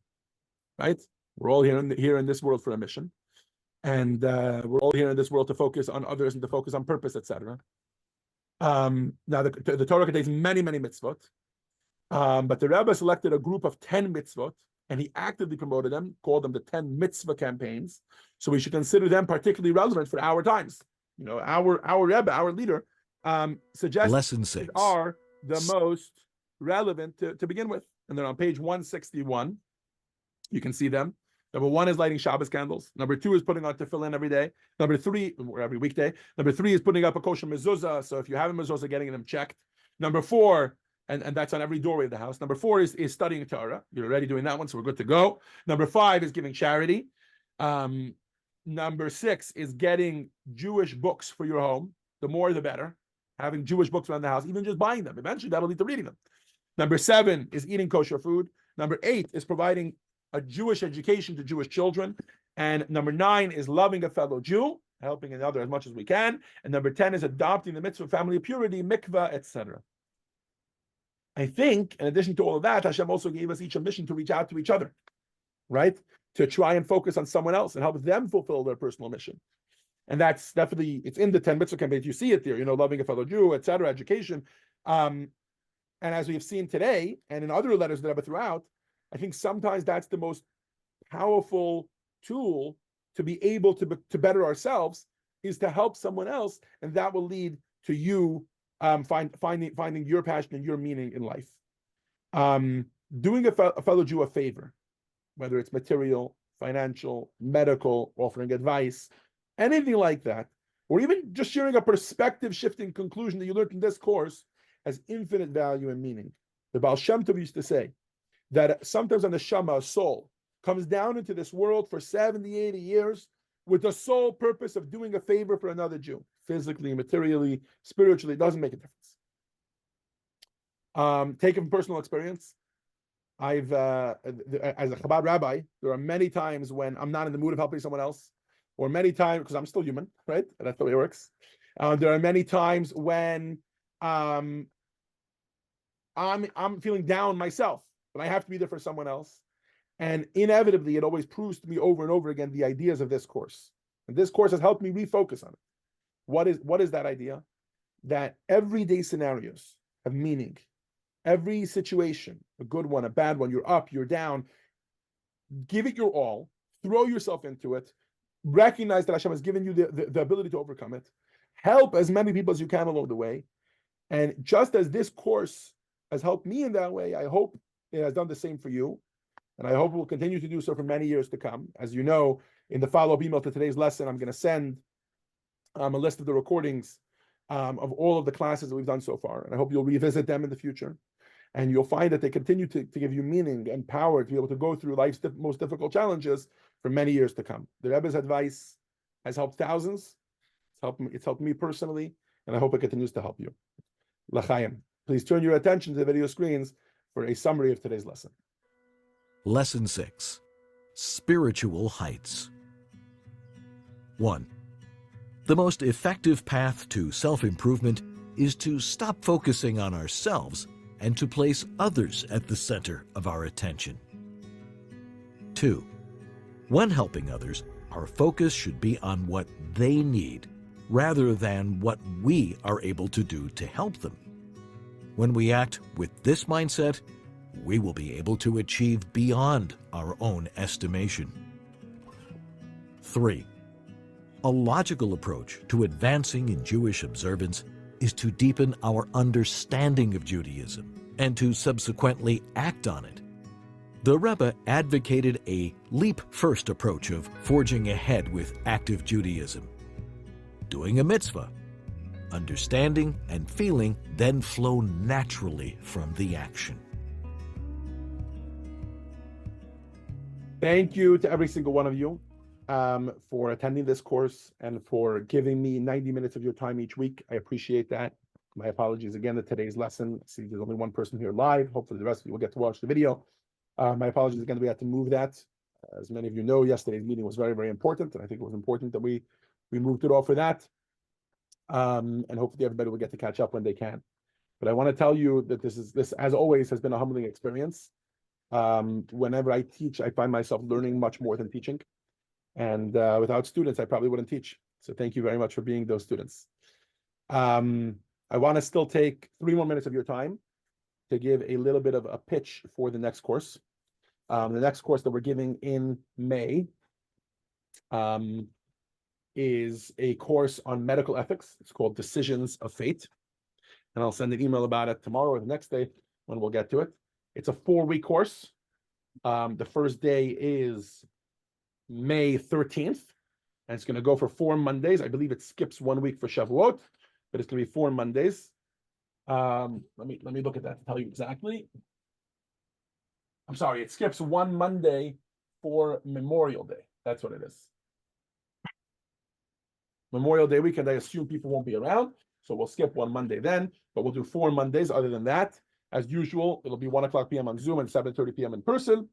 Right? We're all here in this world for a mission. And we're all here in this world to focus on others and to focus on purpose, etc. Now, the Torah contains many, many mitzvot, but the Rebbe selected a group of 10 mitzvot, and he actively promoted them, called them the 10 mitzvah campaigns. So we should consider them particularly relevant for our times. Our Rebbe, our leader, suggests Lesson 6 are the most relevant to begin with. And they're on page 161. You can see them. Number 1 is lighting Shabbos candles. Number 2 is putting on tefillin every day. Number 3, or every weekday. Number 3 is putting up a kosher mezuzah. So if you have a mezuzah, getting them checked. Number 4, and that's on every doorway of the house. Number 4 is studying Torah. You're already doing that one, so we're good to go. Number 5 is giving charity. Number 6 is getting Jewish books for your home. The more, the better. having Jewish books around the house, even just buying them. Eventually, that'll lead to reading them. Number 7 is eating kosher food. Number 8 is providing a Jewish education to Jewish children. And number 9 is loving a fellow Jew, helping another as much as we can. And number 10 is adopting the mitzvah of family purity, mikvah, etc. I think, in addition to all of that, Hashem also gave us each a mission to reach out to each other, right? To try and focus on someone else and help them fulfill their personal mission. And that's definitely, it's in the 10 mitzvah campaigns. You see it there, loving a fellow Jew, etc., education. And as we've seen today, and in other letters that I've throughout, I think sometimes that's the most powerful tool to be able to better ourselves, is to help someone else, and that will lead to you finding your passion and your meaning in life. Doing a fellow Jew a favor, whether it's material, financial, medical, offering advice, anything like that, or even just sharing a perspective-shifting conclusion that you learned in this course, has infinite value and meaning. The Baal Shem Tov used to say that sometimes a neshama, a soul, comes down into this world for 70, 80 years with the sole purpose of doing a favor for another Jew, physically, materially, spiritually. It doesn't make a difference. Taken from personal experience, I've, as a Chabad rabbi, there are many times when I'm not in the mood of helping someone else, or many times, because I'm still human, right? That's the way it works. There are many times when I'm feeling down myself, but I have to be there for someone else. And inevitably, it always proves to me over and over again the ideas of this course. And this course has helped me refocus on it. What is that idea? That everyday scenarios have meaning. Every situation, a good one, a bad one, you're up, you're down, give it your all, throw yourself into it, recognize that Hashem has given you the ability to overcome it, help as many people as you can along the way. And just as this course has helped me in that way, I hope it has done the same for you. And I hope it will continue to do so for many years to come. As you know, in the follow-up email to today's lesson, I'm going to send a list of the recordings of all of the classes that we've done so far. And I hope you'll revisit them in the future. And you'll find that they continue to give you meaning and power to be able to go through life's most difficult challenges for many years to come. The Rebbe's advice has helped thousands. It's helped me personally, and I hope it continues to help you. L'chaim. Please turn your attention to the video screens for a summary of today's lesson. Lesson 6. Spiritual Heights. 1. The most effective path to self-improvement is to stop focusing on ourselves and to place others at the center of our attention. 2. When helping others, our focus should be on what they need rather than what we are able to do to help them. When we act with this mindset, we will be able to achieve beyond our own estimation. 3. A logical approach to advancing in Jewish observance is to deepen our understanding of Judaism and to subsequently act on it. The Rebbe advocated a leap-first approach of forging ahead with active Judaism. Doing a mitzvah, understanding and feeling then flow naturally from the action. Thank you to every single one of you for attending this course and for giving me 90 minutes of your time each week. I appreciate that. My apologies again that today's lesson, see there's only one person here live. Hopefully the rest of you will get to watch the video. My apologies again that we had to move that. As many of you know, yesterday's meeting was very, very important, and I think it was important that we moved it off for that. And hopefully everybody will get to catch up when they can. But I want to tell you that this, as always, has been a humbling experience. Whenever I teach, I find myself learning much more than teaching. And without students, I probably wouldn't teach. So thank you very much for being those students. I want to still take 3 more minutes of your time to give a little bit of a pitch for the next course. The next course that we're giving in May is a course on medical ethics. It's called Decisions of Fate. And I'll send an email about it tomorrow or the next day when we'll get to it. It's a 4-week course. The first day is May 13th, and it's going to go for 4 Mondays. I believe it skips 1 week for Shavuot, but it's going to be 4 Mondays. Let me look at that to tell you exactly. I'm sorry, it skips 1 Monday for Memorial Day. That's what it is. Memorial Day weekend, I assume people won't be around. So we'll skip one Monday then, but we'll do 4 Mondays. Other than that, as usual, it'll be 1:00 p.m. on Zoom and 7:30 p.m. in person.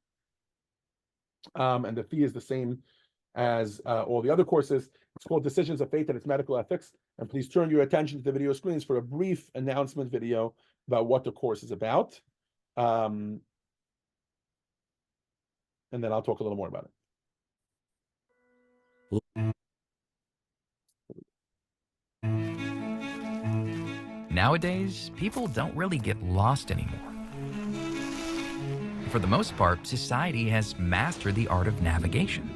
And the fee is the same as all the other courses. It's called Decisions of Faith and its Medical Ethics. And please turn your attention to the video screens for a brief announcement video about what the course is about. And then I'll talk a little more about it. Nowadays, people don't really get lost anymore. For the most part, society has mastered the art of navigation.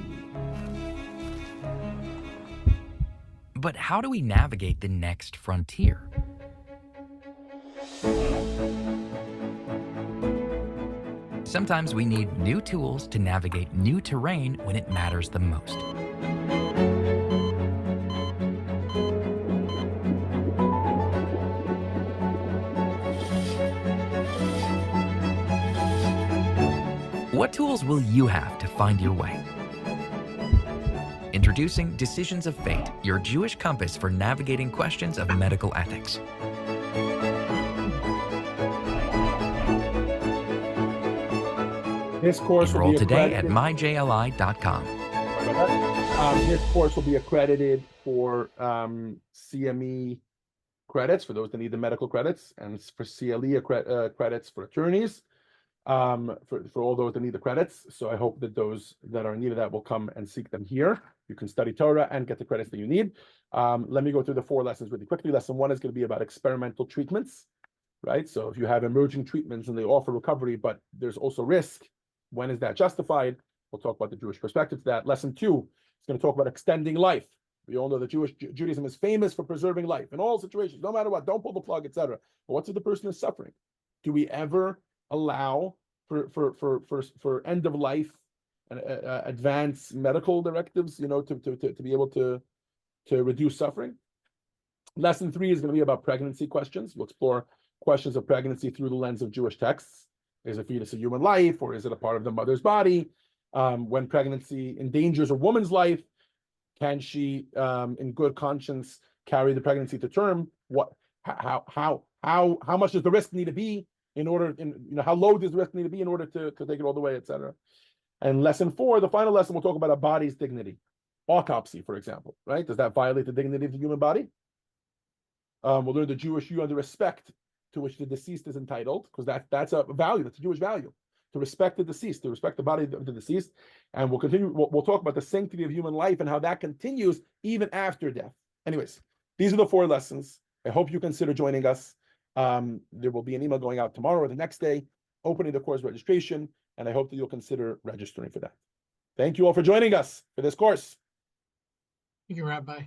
But how do we navigate the next frontier? Sometimes we need new tools to navigate new terrain when it matters the most. What tools will you have to find your way? Introducing Decisions of Fate, your Jewish compass for navigating questions of medical ethics. This course Enroll will be today at accredited. myjli.com. This course will be accredited for CME credits for those that need the medical credits, and for CLE credits for attorneys, for all those that need the credits. So I hope that those that are in need of that will come and seek them here. You can study Torah and get the credits that you need. Let me go through the 4 lessons really quickly. Lesson 1 is going to be about experimental treatments, right? So if you have emerging treatments and they offer recovery, but there's also risk, when is that justified? We'll talk about the Jewish perspective to that. Lesson 2 is going to talk about extending life. We all know that Judaism is famous for preserving life in all situations, no matter what. Don't pull the plug, etc. But what's if the person is suffering? Do we ever allow for end of life and advanced medical directives, to be able to reduce suffering? Lesson 3 is going to be about pregnancy questions. We'll explore questions of pregnancy through the lens of Jewish texts. Is a fetus a human life, or is it a part of the mother's body? When pregnancy endangers a woman's life, can she, in good conscience, carry the pregnancy to term? How much does the risk need to be in order? How low does the risk need to be in order to take it all the way, etc. And lesson 4, the final lesson, we'll talk about a body's dignity. Autopsy, for example, right? Does that violate the dignity of the human body? We'll learn the Jewish view on the respect to which the deceased is entitled, because that's a value, that's a Jewish value, to respect the deceased, to respect the body of the deceased. And we'll continue, we'll talk about the sanctity of human life and how that continues even after death. Anyways, these are the 4 lessons. I hope you consider joining us. There will be an email going out tomorrow or the next day, opening the course registration, and I hope that you'll consider registering for that. Thank you all for joining us for this course. Thank you, Rabbi.